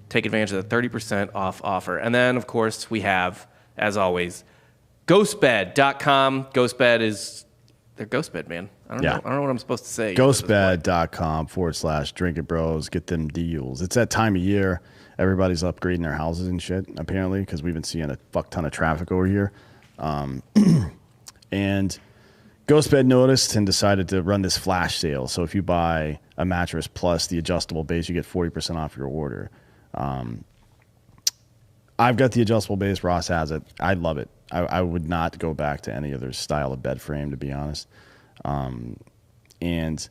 Take advantage of the 30% off offer. And then, of course, we have, as always, ghostbed.com. Ghostbed is... They're Ghostbed, man. I don't know what I'm supposed to say. Ghostbed.com/Drinkin' Bros. Get them deals. It's that time of year. Everybody's upgrading their houses and shit, apparently, because we've been seeing a fuck ton of traffic over here. And Ghostbed noticed and decided to run this flash sale. So if you buy a mattress plus the adjustable base, you get 40% off your order. I've got the adjustable base. Ross has it. I love it. I would not go back to any other style of bed frame, to be honest. And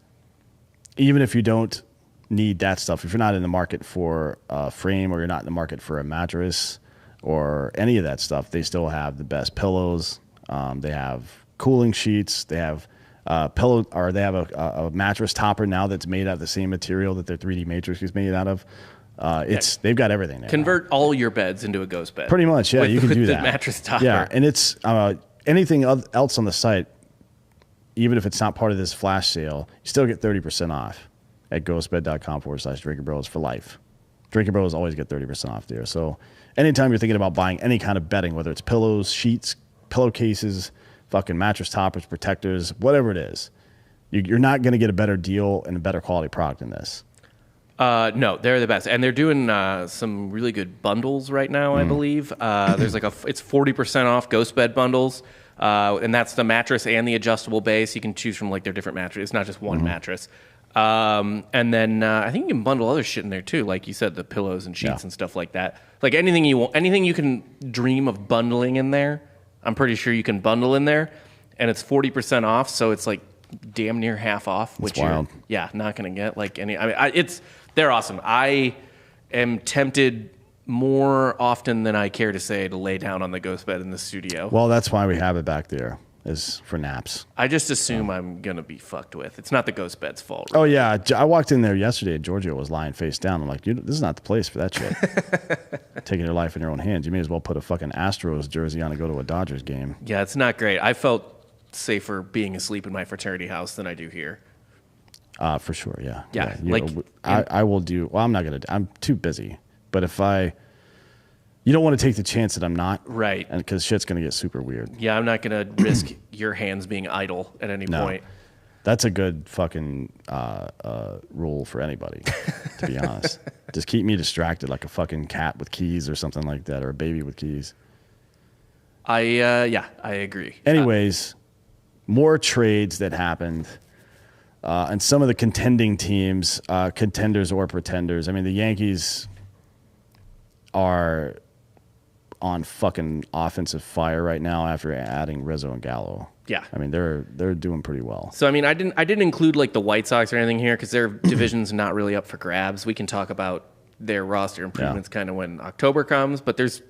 even if you don't need that stuff, if you're not in the market for a frame or you're not in the market for a mattress or any of that stuff, they still have the best pillows. They have cooling sheets. They have they have a mattress topper now that's made out of the same material that their 3D Matrix is made out of. They've got everything there. Convert all your beds into a ghost bed. Pretty much, yeah. You can do that. The mattress topper. Yeah, and it's anything else on the site, even if it's not part of this flash sale, you still get 30% off at ghostbed.com/Drinkin' Bros for life. Drinkin' Bros always get 30% off there. So anytime you're thinking about buying any kind of bedding, whether it's pillows, sheets, pillowcases, fucking mattress toppers, protectors, whatever it is, you're not going to get a better deal and a better quality product than this. No, they're the best, and they're doing some really good bundles right now. I believe there's it's 40% off ghost bed bundles, and that's the mattress and the adjustable base. You can choose from like their different mattresses. It's not just one mattress. And then I think you can bundle other shit in there too, like you said, the pillows and sheets and stuff like that. Like anything you want, anything you can dream of bundling in there, I'm pretty sure you can bundle in there, and it's 40% off. So it's like damn near half off, which wild. You're not going to get like any. I mean, they're awesome. I am tempted more often than I care to say to lay down on the ghost bed in the studio. Well, that's why we have it back there, is for naps. I just assume I'm going to be fucked with. It's not the ghost bed's fault. Right? Oh, yeah. I walked in there yesterday and Giorgio was lying face down. I'm like, dude, this is not the place for that shit. Taking your life in your own hands. You may as well put a fucking Astros jersey on and go to a Dodgers game. Yeah, it's not great. I felt safer being asleep in my fraternity house than I do here. For sure, yeah. Yeah, I will do. Well, I'm not gonna. I'm too busy. But you don't want to take the chance that I'm not, right? And because shit's gonna get super weird. Yeah, I'm not gonna risk your hands being idle at any point. That's a good fucking rule for anybody, to be honest. Just keep me distracted like a fucking cat with keys or something like that, or a baby with keys. I agree. Anyways, more trades that happened. And some of the contending teams, contenders or pretenders. I mean, the Yankees are on fucking offensive fire right now after adding Rizzo and Gallo. Yeah, I mean they're doing pretty well. So I mean, I didn't include like the White Sox or anything here because their division's not really up for grabs. We can talk about their roster improvements kind of when October comes, but there's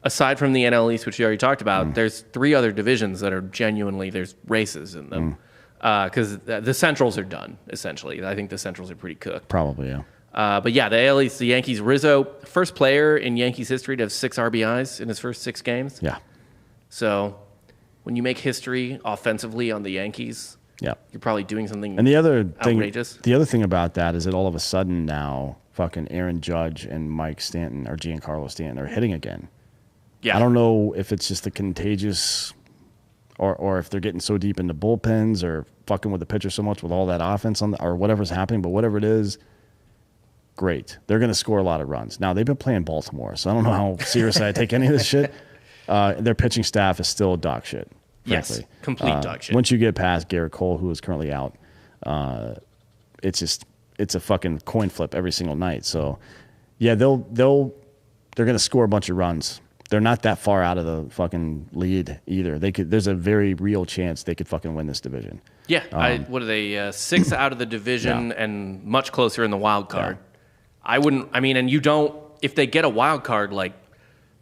aside from the NL East, which we already talked about, there's 3 other divisions that are genuinely there's races in them because the Centrals are done essentially. I think the Centrals are pretty cooked. Probably, yeah. But yeah, the AL East, the Yankees, Rizzo, first player in Yankees history to have 6 RBIs in his first 6 games. Yeah. So when you make history offensively on the Yankees, you're probably doing something and the other outrageous. The other thing about that is that all of a sudden now fucking Aaron Judge and Mike Stanton or Giancarlo Stanton are hitting again. Yeah. I don't know if it's just the contagious or if they're getting so deep into bullpens or fucking with the pitcher so much with all that offense on or whatever's happening, but whatever it is, great. They're going to score a lot of runs. Now, they've been playing Baltimore, so I don't know how seriously I take any of this shit. Their pitching staff is still dog shit, frankly. Yes, complete dog shit. Once you get past Garrett Cole, who is currently out, it's a fucking coin flip every single night. So, yeah, they're going to score a bunch of runs. They're not that far out of the fucking lead either. There's a very real chance they could fucking win this division. Yeah, what are they? 6 out of the division and much closer in the wild card. Yeah. And you don't. If they get a wild card, like,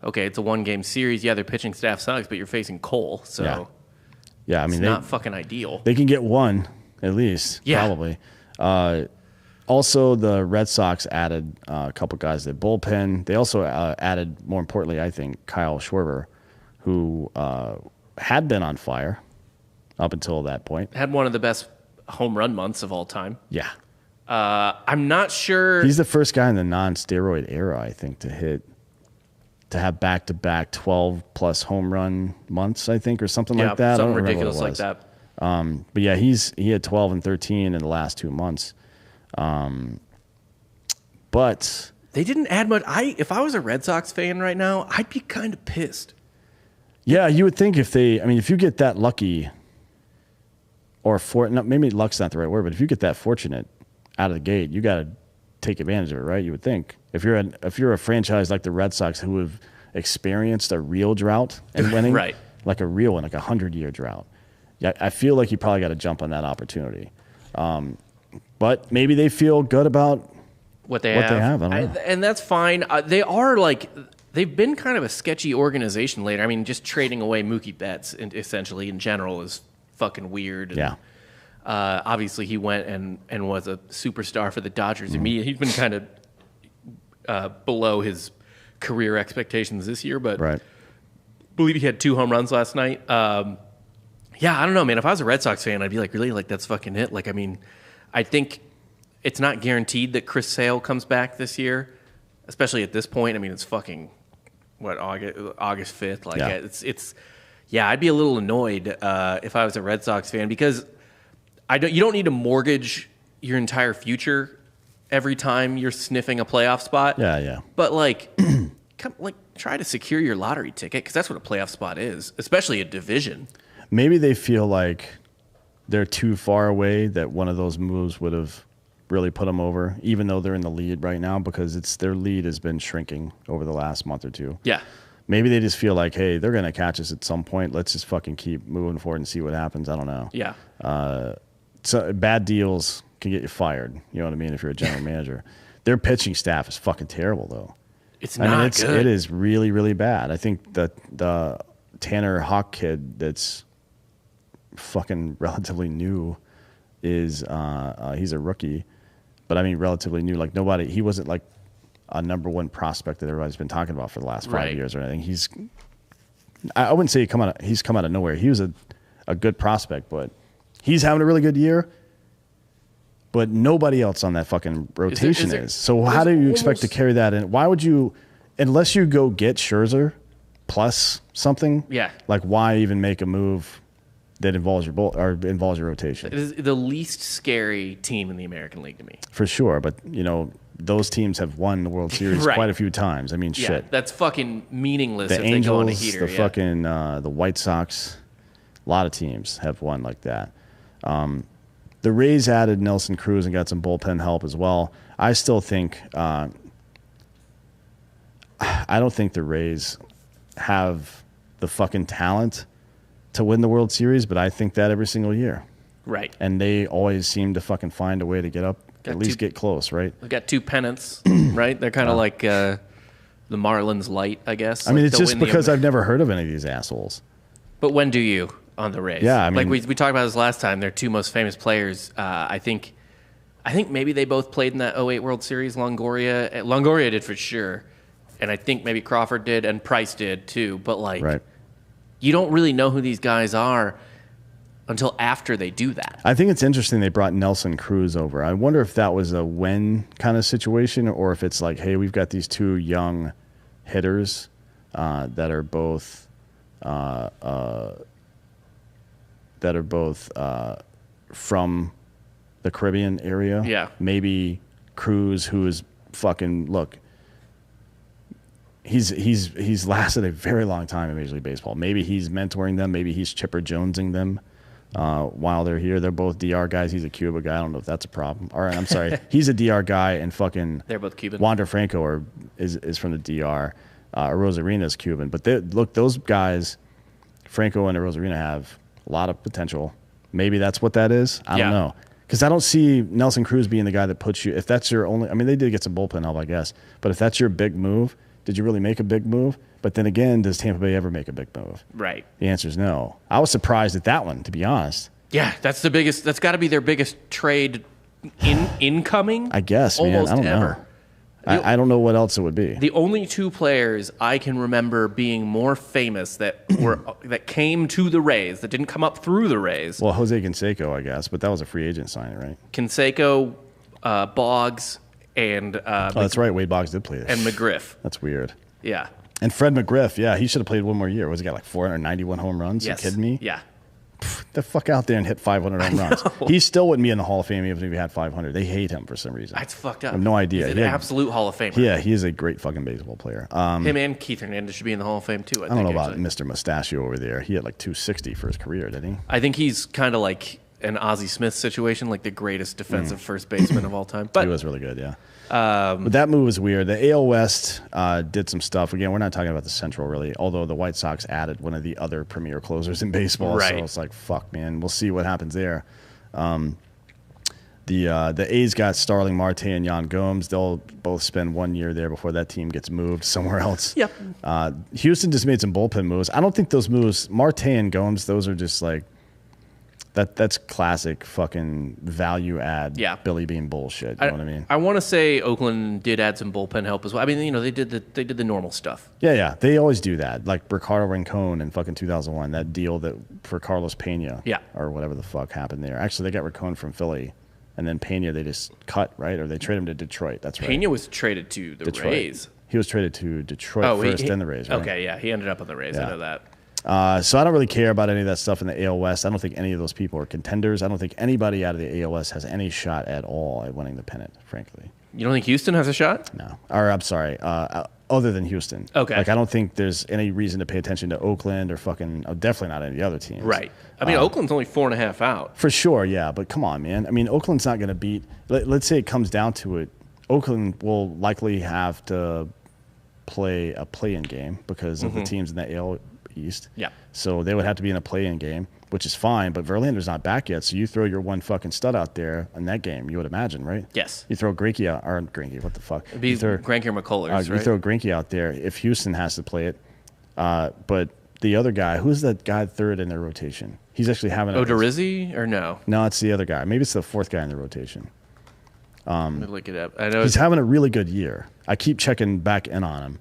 okay, it's a 1-game series. Yeah, their pitching staff sucks, but you're facing Cole, so yeah. I mean, it's not fucking ideal. They can get one at least, probably. Also, the Red Sox added a couple guys to the bullpen. They also added, more importantly, I think, Kyle Schwarber, who had been on fire up until that point. Had one of the best home run months of all time. Yeah. I'm not sure. He's the first guy in the non-steroid era, I think, to have back-to-back 12-plus home run months, I think, or something like that. Something ridiculous like that. But yeah, he had 12 and 13 in the last 2 months. But they didn't add much. If I was a Red Sox fan right now, I'd be kind of pissed. Yeah, you would think if you get that lucky, maybe luck's not the right word, but if you get that fortunate out of the gate, you got to take advantage of it, right? You would think if you're a franchise like the Red Sox who have experienced a real drought and winning, right, like a real one, like 100-year drought. Yeah, I feel like you probably got to jump on that opportunity. But maybe they feel good about what they have. I don't know. And that's fine. They've been kind of a sketchy organization later. I mean, just trading away Mookie Betts essentially in general is fucking weird. And, obviously, he went and was a superstar for the Dodgers immediately. He's been kind of below his career expectations this year, but I believe he had 2 home runs last night. I don't know, man. If I was a Red Sox fan, I'd be like, really? Like, that's fucking it? Like, I mean, I think it's not guaranteed that Chris Sale comes back this year, especially at this point. I mean, it's fucking, August 5th? Like, I'd be a little annoyed if I was a Red Sox fan because you don't need to mortgage your entire future every time you're sniffing a playoff spot. Yeah. But, try to secure your lottery ticket because that's what a playoff spot is, especially a division. Maybe they feel like they're too far away that one of those moves would have really put them over, even though they're in the lead right now because their lead has been shrinking over the last month or two. Yeah. Maybe they just feel like, hey, they're going to catch us at some point. Let's just fucking keep moving forward and see what happens. I don't know. Yeah. So bad deals can get you fired. You know what I mean? If you're a general manager. Their pitching staff is fucking terrible, though. It's not good. It is really, really bad. I think the Tanner Hawk kid that's fucking relatively new is he's a rookie, but I mean relatively new. Like he wasn't like a number 1 prospect that everybody's been talking about for the last 5 years or anything. I wouldn't say he's come out of nowhere. He was a good prospect, but he's having a really good year. But nobody else on that fucking rotation is. So how do you expect to carry that in? Why would you, unless you go get Scherzer plus something? Yeah. Like, why even make a move that involves your rotation? It is the least scary team in the American League to me. For sure, but those teams have won the World Series quite a few times. I mean, shit. That's fucking meaningless. The if Angels, they go on a heater, the fucking the White Sox, a lot of teams have won like that. The Rays added Nelson Cruz and got some bullpen help as well. I still think I don't think the Rays have the fucking talent to win the World Series, but I think that every single year. Right. And they always seem to fucking find a way to get up, at least get close, right? They've got 2 pennants, right? They're kind of like the Marlins light, I guess. I mean, it's just because I've never heard of any of these assholes. But when do you on the Rays? Yeah, I mean, like we talked about this last time. Their 2 most famous players. I think maybe they both played in that 2008 World Series. Longoria did for sure, and I think maybe Crawford did and Price did too. But you don't really know who these guys are until after they do that. I think it's interesting they brought Nelson Cruz over. I wonder if that was a when kind of situation, or if it's like, hey, we've got these 2 young hitters that are both from the Caribbean area. Yeah. Maybe Cruz, who is fucking he's lasted a very long time in Major League Baseball. Maybe he's mentoring them. Maybe he's Chipper Jonesing them while they're here. They're both DR guys. He's a Cuba guy. I don't know if that's a problem. All right, I'm sorry. He's a DR guy, and fucking they're both Cuban. Wander Franco is from the DR. Rosarina is Cuban. But those guys, Franco and Rosarina, have a lot of potential. Maybe that's what that is. I don't know. Because I don't see Nelson Cruz being the guy that puts you, if that's your only, I mean, they did get some bullpen help, I guess. But if that's your big move, did you really make a big move? But then again, does Tampa Bay ever make a big move? Right. The answer is no. I was surprised at that one, to be honest. Yeah, that's got to be their biggest trade incoming. I guess, man. Almost I don't ever. know. I don't know what else it would be. The only 2 players I can remember being more famous that came to the Rays, that didn't come up through the Rays. Well, Jose Canseco, I guess, but that was a free agent signing, right? Canseco, Boggs, and that's right. Wade Boggs did play this. And McGriff. That's weird. Yeah. And Fred McGriff, yeah, he should have played one more year. Was he got like 491 home runs? Yes. You kidding me? Yeah. The fuck out there and hit 500 home runs. He still wouldn't be in the Hall of Fame even if he had 500. They hate him for some reason. That's fucked up. I have no idea. He's an absolute Hall of Famer. Yeah, he is a great fucking baseball player. Him and Keith Hernandez should be in the Hall of Fame too. I don't know about Mr. Mustachio over there. He had like 260 for his career, didn't he? I think he's kind of like an Ozzie Smith situation, like the greatest defensive first baseman of all time. But he was really good, yeah. But that move was weird. The AL West did some stuff. Again, we're not talking about the Central, really, although the White Sox added one of the other premier closers in baseball. Right. So it's like, fuck, man. We'll see what happens there. The A's got Starling Marte and Yan Gomes. They'll both spend 1 year there before that team gets moved somewhere else. Yep. Houston just made some bullpen moves. I don't think those moves, Marte and Gomes, those are just like, that's classic fucking value add Billy Bean bullshit. You know what I mean? I want to say Oakland did add some bullpen help as well. I mean, they did the normal stuff. Yeah. They always do that. Like Ricardo Rincon in fucking 2001, that deal that for Carlos Pena. Yeah. Or whatever the fuck happened there. Actually, they got Rincon from Philly, and then Pena they just cut, right? Or they traded him to Detroit. That's right. Pena was traded to the Detroit. Rays. He was traded to Detroit first, then the Rays, right? Okay, yeah. He ended up on the Rays. Yeah. I know that. So I don't really care about any of that stuff in the AL West. I don't think any of those people are contenders. I don't think anybody out of the AL West has any shot at all at winning the pennant, frankly. You don't think Houston has a shot? No. Or I'm sorry, other than Houston. Okay. Like I don't think there's any reason to pay attention to Oakland or fucking definitely not any of the other teams. Right. I mean, Oakland's only 4.5 out. For sure, yeah. But come on, man. I mean, Oakland's not going to beat. Let's say it comes down to it. Oakland will likely have to play a play-in game because of the teams in the AL East. Yeah. So they would have to be in a play-in game, which is fine, but Verlander's not back yet, so you throw your one fucking stud out there in that game, you would imagine, right? Yes. You throw Greinke out, or Greinke, what the fuck? It'd be Greinke or McCullers, right? You throw Greinke out there if Houston has to play it. But the other guy, who's that guy third in their rotation? He's actually having a... Odorizzi, or no? No, it's the other guy. Maybe it's the fourth guy in the rotation. Look it up. I know he's having a really good year. I keep checking back in on him.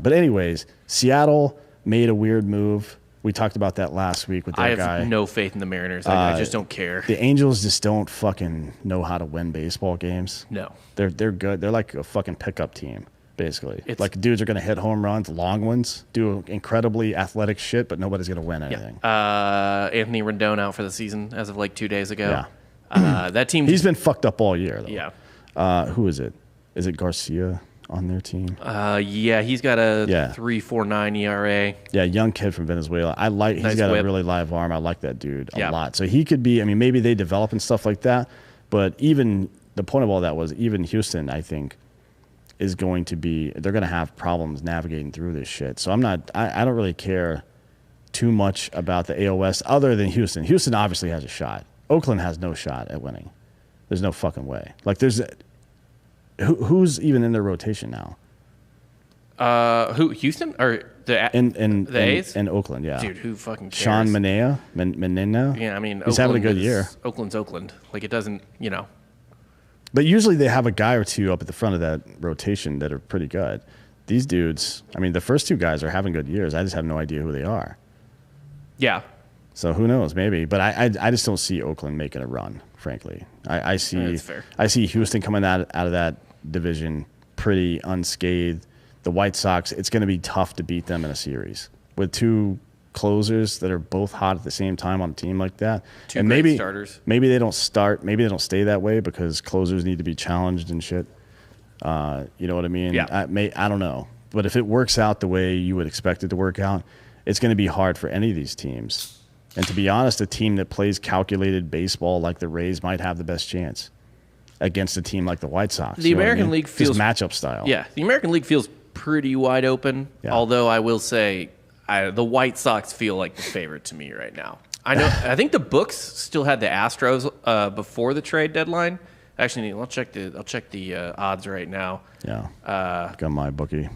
But anyways, Seattle made a weird move We talked about that last week with that I guy. have no faith in the Mariners. I just don't care. The Angels just don't fucking know how to win baseball games. No. They're good. They're like a fucking pickup team, basically. Like dudes are going to hit home runs, long ones, do incredibly athletic shit, but nobody's going to win anything. Anthony Rendon out for the season as of like 2 days ago. Yeah. That team. He's been fucked up all year, though. Yeah. Who is it? Is it Garcia on their team? Yeah, he's got a 3.49 ERA. Yeah, young kid from Venezuela. He's got a really live arm. I like that dude a lot. So he could be, I mean, maybe they develop and stuff like that, but even the point of all that was even Houston, I think, is going to be, they're going to have problems navigating through this shit. So I don't really care too much about the AL West other than Houston. Houston obviously has a shot. Oakland has no shot at winning. There's no fucking way. Like who's even in their rotation now? Houston or the A's in Oakland? Yeah, dude, who fucking cares? Sean Manea. Yeah, I mean, he's having a good year. Oakland's Oakland. Like it doesn't, But usually they have a guy or two up at the front of that rotation that are pretty good. These dudes, I mean, the first two guys are having good years. I just have no idea who they are. Yeah. So who knows? Maybe, but I just don't see Oakland making a run. Frankly, I see Houston coming out of that division pretty unscathed. The White Sox, it's going to be tough to beat them in a series with two closers that are both hot at the same time on a team like that. Two great starters. Maybe they don't start. Maybe they don't stay that way because closers need to be challenged and shit. You know what I mean? Yeah. I don't know, but if it works out the way you would expect it to work out, it's going to be hard for any of these teams. And to be honest, a team that plays calculated baseball like the Rays might have the best chance against a team like the White Sox. The American League feels just matchup style. Yeah, the American League feels pretty wide open. Yeah. Although I will say, the White Sox feel like the favorite to me right now. I think the books still had the Astros before the trade deadline. Actually, I'll check the odds right now. Yeah, got MyBookie.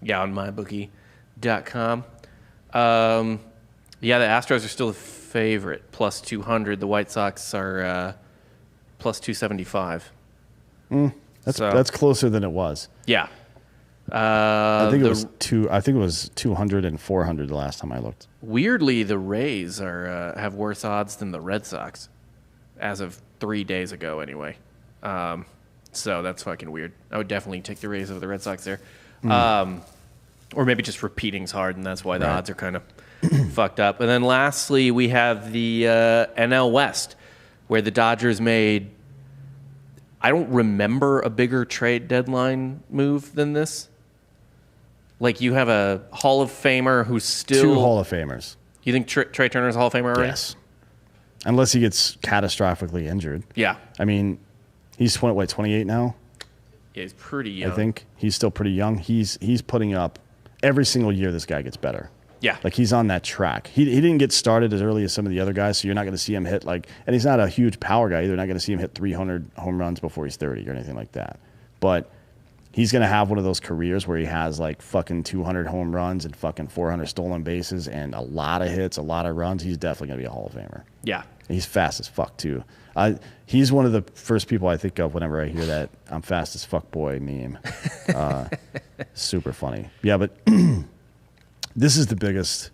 Yeah, on mybookie.com. Yeah, the Astros are still a favorite, plus 200. The White Sox are plus 275. That's closer than it was. Yeah. I think it was 200 and 400 the last time I looked. Weirdly, the Rays have worse odds than the Red Sox, as of 3 days ago, anyway. So that's fucking weird. I would definitely take the Rays over the Red Sox there. Or maybe just repeating's hard, and that's why the odds are kind of fucked up. And then lastly, we have the NL West, where the Dodgers made, I don't remember a bigger trade deadline move than this. Like, you have a Hall of Famer who's still... Two Hall of Famers. You think Trey Turner's a Hall of Famer already? Yes. Unless he gets catastrophically injured. Yeah. I mean, he's 28 now? Yeah, he's pretty young. I think. He's still pretty young. He's putting up... Every single year this guy gets better. Yeah. Like, he's on that track. He didn't get started as early as some of the other guys, so you're not going to see him hit, like... And he's not a huge power guy either. You're not going to see him hit 300 home runs before he's 30 or anything like that. But he's going to have one of those careers where he has, like, fucking 200 home runs and fucking 400 stolen bases and a lot of hits, a lot of runs. He's definitely going to be a Hall of Famer. Yeah. And he's fast as fuck, too. He's one of the first people I think of whenever I hear that I'm fast as fuck boy meme. Super funny. Yeah, but... This is the biggest.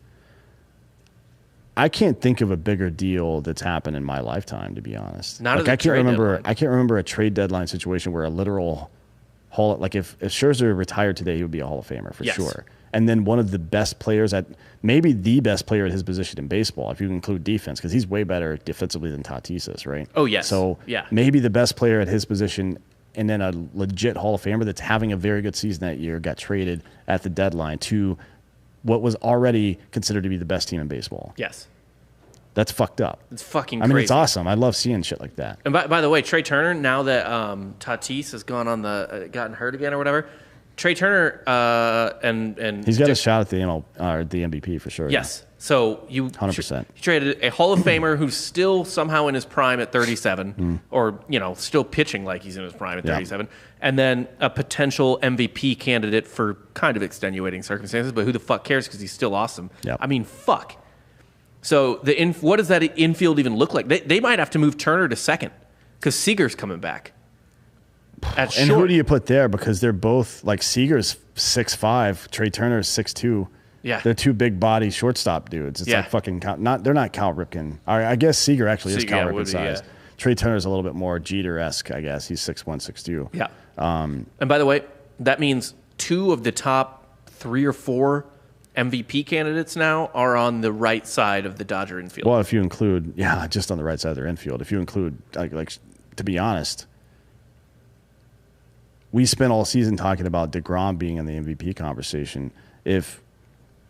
I can't think of a bigger deal that's happened in my lifetime, to be honest. Not like, I can't remember. I can't remember a trade deadline situation where a literal Hall. Like if Scherzer retired today, he would be a Hall of Famer for sure. And then one of the best players maybe the best player at his position in baseball, if you include defense, because he's way better defensively than Tatis is, right? Oh yes. So maybe the best player at his position. And then a legit Hall of Famer that's having a very good season that year got traded at the deadline to what was already considered to be the best team in baseball. Yes. That's fucked up. It's fucking crazy. I mean, it's awesome. I love seeing shit like that. And by the way, Trey Turner, now that Tatis has gone on gotten hurt again or whatever, Trey Turner and he's got a shot at the MVP for sure. Yes. Yeah. So you 100%. You traded a Hall of Famer who's still somehow in his prime at 37, or still pitching like he's in his prime at 37, and then a potential MVP candidate for kind of extenuating circumstances. But who the fuck cares? Because he's still awesome. Yep. I mean, fuck. So what does that infield even look like? They might have to move Turner to second because Seager's coming back. And who do you put there? Because they're both like Seager's 6'5", Trey Turner's 6'2". Yeah. They're two big body shortstop dudes. It's like fucking they're not Cal Ripken. I guess Seager actually is Cal Ripken size. Yeah. Trey Turner's a little bit more Jeter-esque, I guess. He's 6'1", 6'2". Yeah. And by the way, that means 2 of the top 3 or 4 MVP candidates now are on the right side of the Dodger infield. Well, if you include, just on the right side of their infield. If you include, like to be honest, we spent all season talking about DeGrom being in the MVP conversation. If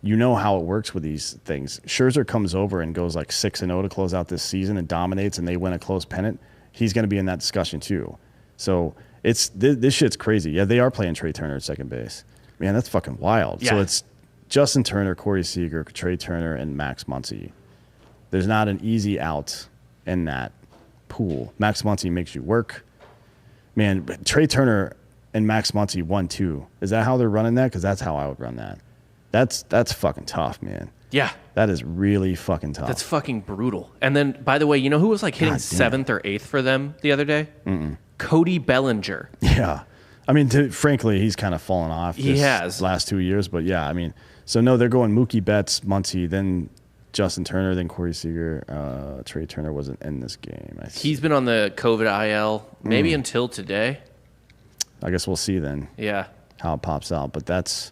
you know how it works with these things, Scherzer comes over and goes like 6-0 to close out this season and dominates, and they win a close pennant, he's going to be in that discussion too. So this shit's crazy. Yeah, they are playing Trey Turner at second base. Man, that's fucking wild. Yeah. So it's Justin Turner, Corey Seager, Trey Turner, and Max Muncy. There's not an easy out in that pool. Max Muncy makes you work. Man, Trey Turner and Max Muncy 1-2. Is that how they're running that? Because that's how I would run that. That's fucking tough, man. Yeah. That is really fucking tough. That's fucking brutal. And then, by the way, you know who was like hitting 7th or 8th for them the other day? Cody Bellinger. Yeah. I mean, frankly, he's kind of fallen off this last 2 years. But yeah, I mean, so no, they're going Mookie Betts, Muncy, then Justin Turner, then Corey Seager. Trey Turner wasn't in this game. He's been on the COVID IL maybe until today. I guess we'll see then. Yeah. How it pops out. But that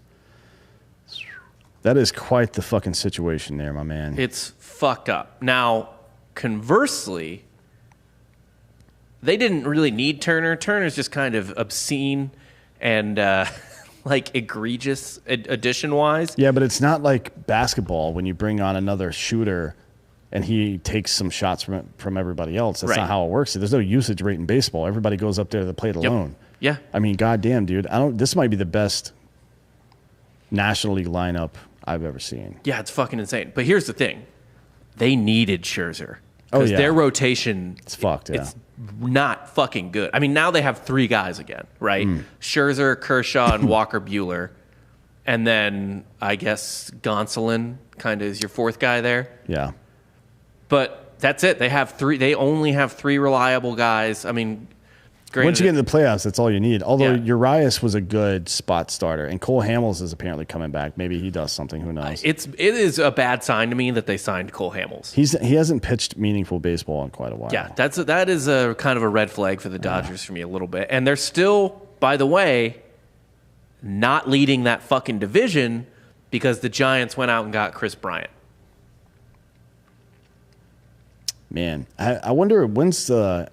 is quite the fucking situation there, my man. It's fucked up. Now, conversely, they didn't really need Turner. Turner's just kind of obscene and like egregious addition-wise. Yeah, but it's not like basketball when you bring on another shooter and he takes some shots from everybody else. That's not how it works. There's no usage rate in baseball. Everybody goes up there to the plate alone. Yeah. I mean, goddamn, dude. This might be the best National League lineup I've ever seen. Yeah, it's fucking insane. But here's the thing. They needed Scherzer. Because their rotation... It's fucked, It's not fucking good. I mean, now they have 3 guys again, right? Scherzer, Kershaw, and Walker Buehler. And then, I guess, Gonsolin kind of is your 4th guy there. Yeah. But that's it. They only have 3 reliable guys. I mean... Once you get into the playoffs, that's all you need. Although Urias was a good spot starter, and Cole Hamels is apparently coming back. Maybe he does something. Who knows? It is a bad sign to me that they signed Cole Hamels. He hasn't pitched meaningful baseball in quite a while. Yeah, that is a kind of a red flag for the Dodgers for me a little bit. And they're still, by the way, not leading that fucking division because the Giants went out and got Chris Bryant. Man, I wonder when's the...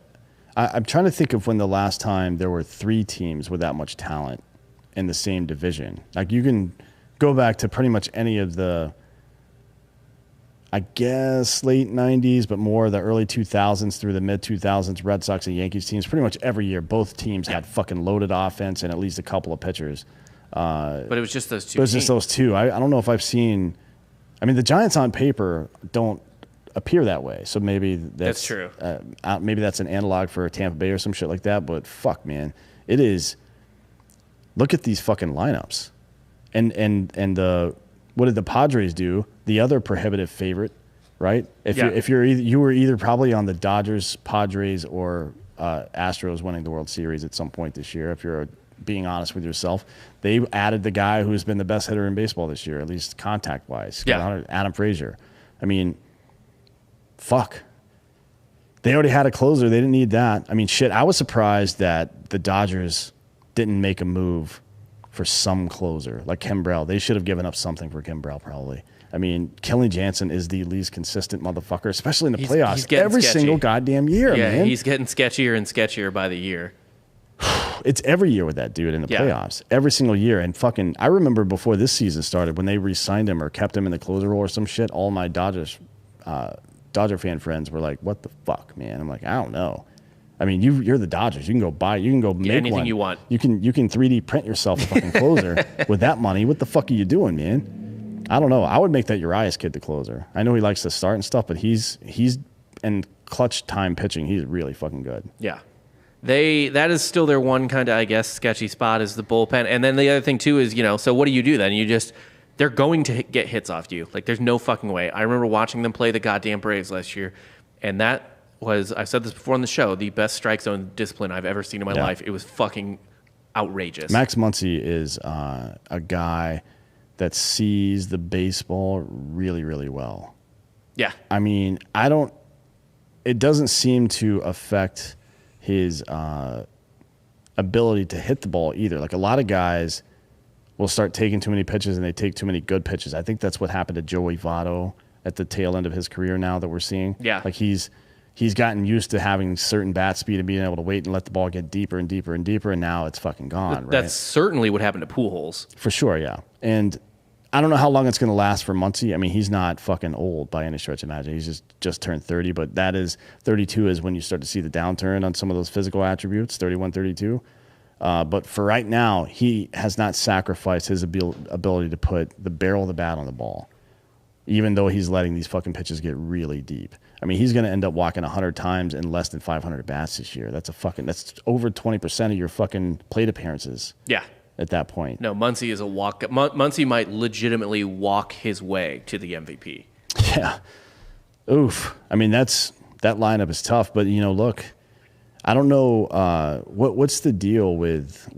I'm trying to think of when the last time there were 3 teams with that much talent in the same division. Like, you can go back to pretty much any of the, I guess, late 90s, but more the early 2000s through the mid-2000s, Red Sox and Yankees teams. Pretty much every year, both teams had fucking loaded offense and at least a couple of pitchers. But it was just those 2 It was just those 2. I don't know if I've seen... I mean, the Giants on paper don't appear that way, so maybe that's true. Maybe that's an analog for Tampa Bay or some shit like that. But fuck, man, it is. Look at these fucking lineups, and the what did the Padres do? The other prohibitive favorite, right? If you were either probably on the Dodgers, Padres, or Astros winning the World Series at some point this year. If you're being honest with yourself, they added the guy who's been the best hitter in baseball this year, at least contact wise. Adam Frazier. I mean. Fuck. They already had a closer. They didn't need that. I mean, shit, I was surprised that the Dodgers didn't make a move for some closer, like Kimbrel. They should have given up something for Kimbrel, probably. I mean, Kelly Jansen is the least consistent motherfucker, especially in the playoffs. Every single goddamn year, man. Yeah, he's getting sketchier and sketchier by the year. It's every year with that dude in the playoffs. Every single year. And fucking, I remember before this season started, when they re-signed him or kept him in the closer role or some shit, all my Dodger fan friends were like, "What the fuck, man?" I'm like, "I don't know." I mean, you're the Dodgers. You can go buy. You can go make anything one. You want. You can 3D print yourself a fucking closer with that money. What the fuck are you doing, man? I don't know. I would make that Urias kid the closer. I know he likes to start and stuff, but he's in clutch time pitching. He's really fucking good. Yeah, that is still their one kind of, I guess, sketchy spot is the bullpen. And then the other thing too is, so what do you do then? They're going to get hits off you. Like, there's no fucking way. I remember watching them play the goddamn Braves last year, and that was, I've said this before on the show, the best strike zone discipline I've ever seen in my life. It was fucking outrageous. Max Muncy is a guy that sees the baseball really, really well. Yeah. I mean, it doesn't seem to affect his ability to hit the ball either. Like a lot of guys will start taking too many pitches and they take too many good pitches. I think that's what happened to Joey Votto at the tail end of his career now that we're seeing. Yeah. Like he's gotten used to having certain bat speed and being able to wait and let the ball get deeper and deeper and deeper, and now it's fucking gone, right? That's certainly what happened to Pujols. For sure, yeah. And I don't know how long it's going to last for Muncy. I mean, he's not fucking old by any stretch of imagination. He's just turned 30, but 32 is when you start to see the downturn on some of those physical attributes, 31, 32. But for right now, he has not sacrificed his ability to put the barrel of the bat on the ball, even though he's letting these fucking pitches get really deep. I mean, he's going to end up walking 100 times in less than 500 bats this year. That's over 20% of your fucking plate appearances. Yeah. At that point. No, Muncy is a walk. Muncy might legitimately walk his way to the MVP. Yeah. Oof. I mean, that lineup is tough, but look, I don't know what's the deal with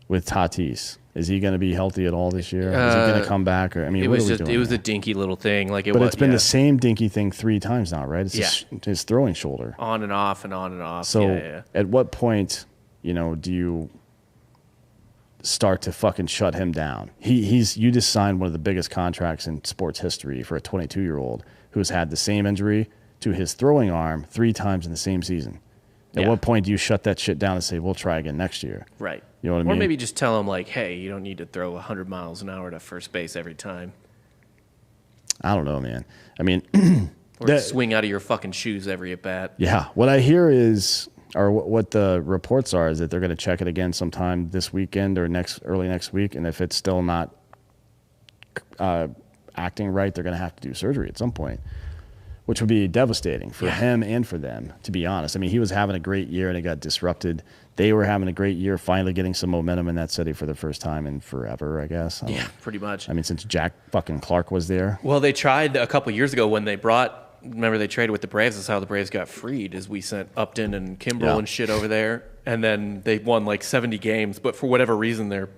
Tatis. Is he going to be healthy at all this year? Is he going to come back? Or I mean, it was a dinky little thing. It's been the same dinky thing 3 times now, right? It's his throwing shoulder. On and off and on and off. So at what point, do you start to fucking shut him down? You just signed one of the biggest contracts in sports history for a 22-year-old who's had the same injury to his throwing arm 3 times in the same season. At what point do you shut that shit down and say, we'll try again next year? Right. You know what I mean? Or maybe just tell him, like, hey, you don't need to throw 100 miles an hour to first base every time. I don't know, man. I mean... or swing out of your fucking shoes every at-bat. Yeah. What I hear is, or what the reports are, is that they're going to check it again sometime this weekend or early next week, and if it's still not acting right, they're going to have to do surgery at some point, which would be devastating for him and for them, to be honest. I mean, he was having a great year, and it got disrupted. They were having a great year, finally getting some momentum in that city for the first time in forever, I guess. Pretty much. I mean, since Jack fucking Clark was there. Well, they tried a couple years ago when they remember they traded with the Braves. That's how the Braves got freed, is we sent Upton and Kimbrel and shit over there, and then they won like 70 games. But for whatever reason, their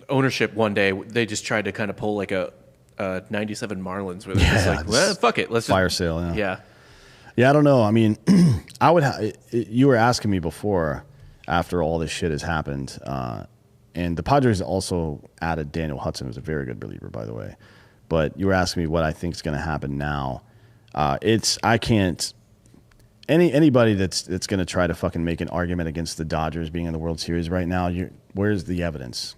ownership one day, they just tried to kind of pull like a 97 Marlins where they're just like, well, fuck it, let's just fire sale. Yeah, I don't know. I mean, you were asking me before, after all this shit has happened, and the Padres also added Daniel Hudson, who's a very good reliever, by the way. But you were asking me what I think is going to happen now. Anybody that's going to try to fucking make an argument against the Dodgers being in the World Series right now, where's the evidence?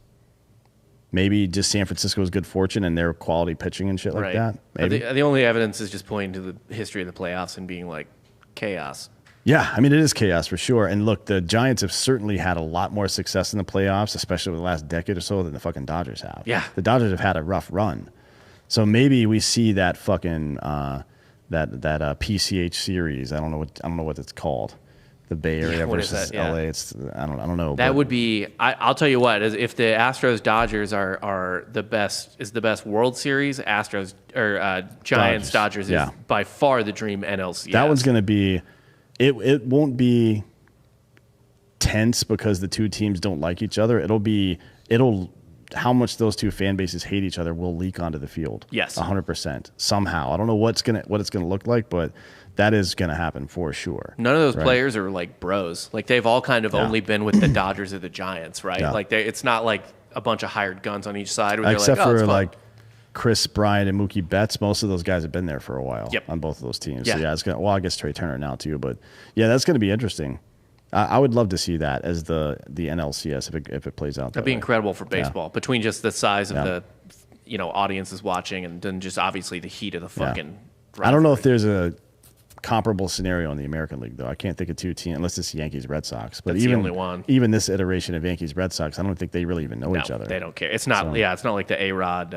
Maybe just San Francisco's good fortune and their quality pitching and shit like that. Maybe the only evidence is just pointing to the history of the playoffs and being like chaos. Yeah, I mean, it is chaos for sure. And look, the Giants have certainly had a lot more success in the playoffs, especially over the last decade or so, than the fucking Dodgers have. Yeah. The Dodgers have had a rough run. So maybe we see that fucking that PCH series. I don't know what it's called. The Bay Area versus LA. It's I don't know. That would be. I'll tell you what. If the Astros Dodgers are the best World Series, Astros or Giants Dodgers is by far the dream NLCS. That one's going to be. It won't be tense because the two teams don't like each other. It'll how much those two fan bases hate each other will leak onto the field. Yes, 100% somehow. I don't know what it's gonna look like, but that is gonna happen for sure. None of those players are like bros. Like they've all kind of only been with the Dodgers or the Giants, right? Yeah. Like it's not like a bunch of hired guns on each side. Where Except they're like, for like Chris Bryant and Mookie Betts, most of those guys have been there for a while on both of those teams. Yeah. So it's gonna. Well, I guess Trey Turner now too, but that's gonna be interesting. I would love to see that as the NLCS if it plays out. That'd be incredible for baseball between just the size of the audiences watching and then just obviously the heat of the fucking. Rivalry. I don't know if there's a comparable scenario in the American League though. I can't think of two teams unless it's Yankees Red Sox. But that's the only one. Even this iteration of Yankees Red Sox, I don't think they really even know each other. They don't care. It's not. It's not like the A-Rod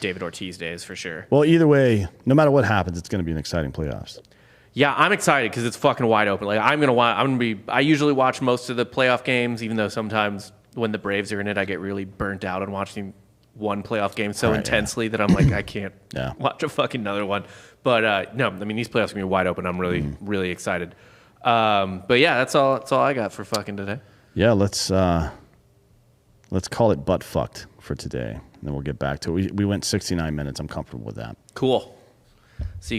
David Ortiz days for sure. Well, either way, no matter what happens, it's going to be an exciting playoffs. Yeah, I'm excited because it's fucking wide open. Like I usually watch most of the playoff games, even though sometimes when the Braves are in it, I get really burnt out on watching one playoff game so intensely that I'm like, I can't watch a fucking another one. But no, I mean these playoffs are gonna be wide open. I'm really, really excited. But yeah, that's all I got for fucking today. Yeah, let's let's call it butt fucked for today. And then we'll get back to it. We went 69 minutes. I'm comfortable with that. Cool. See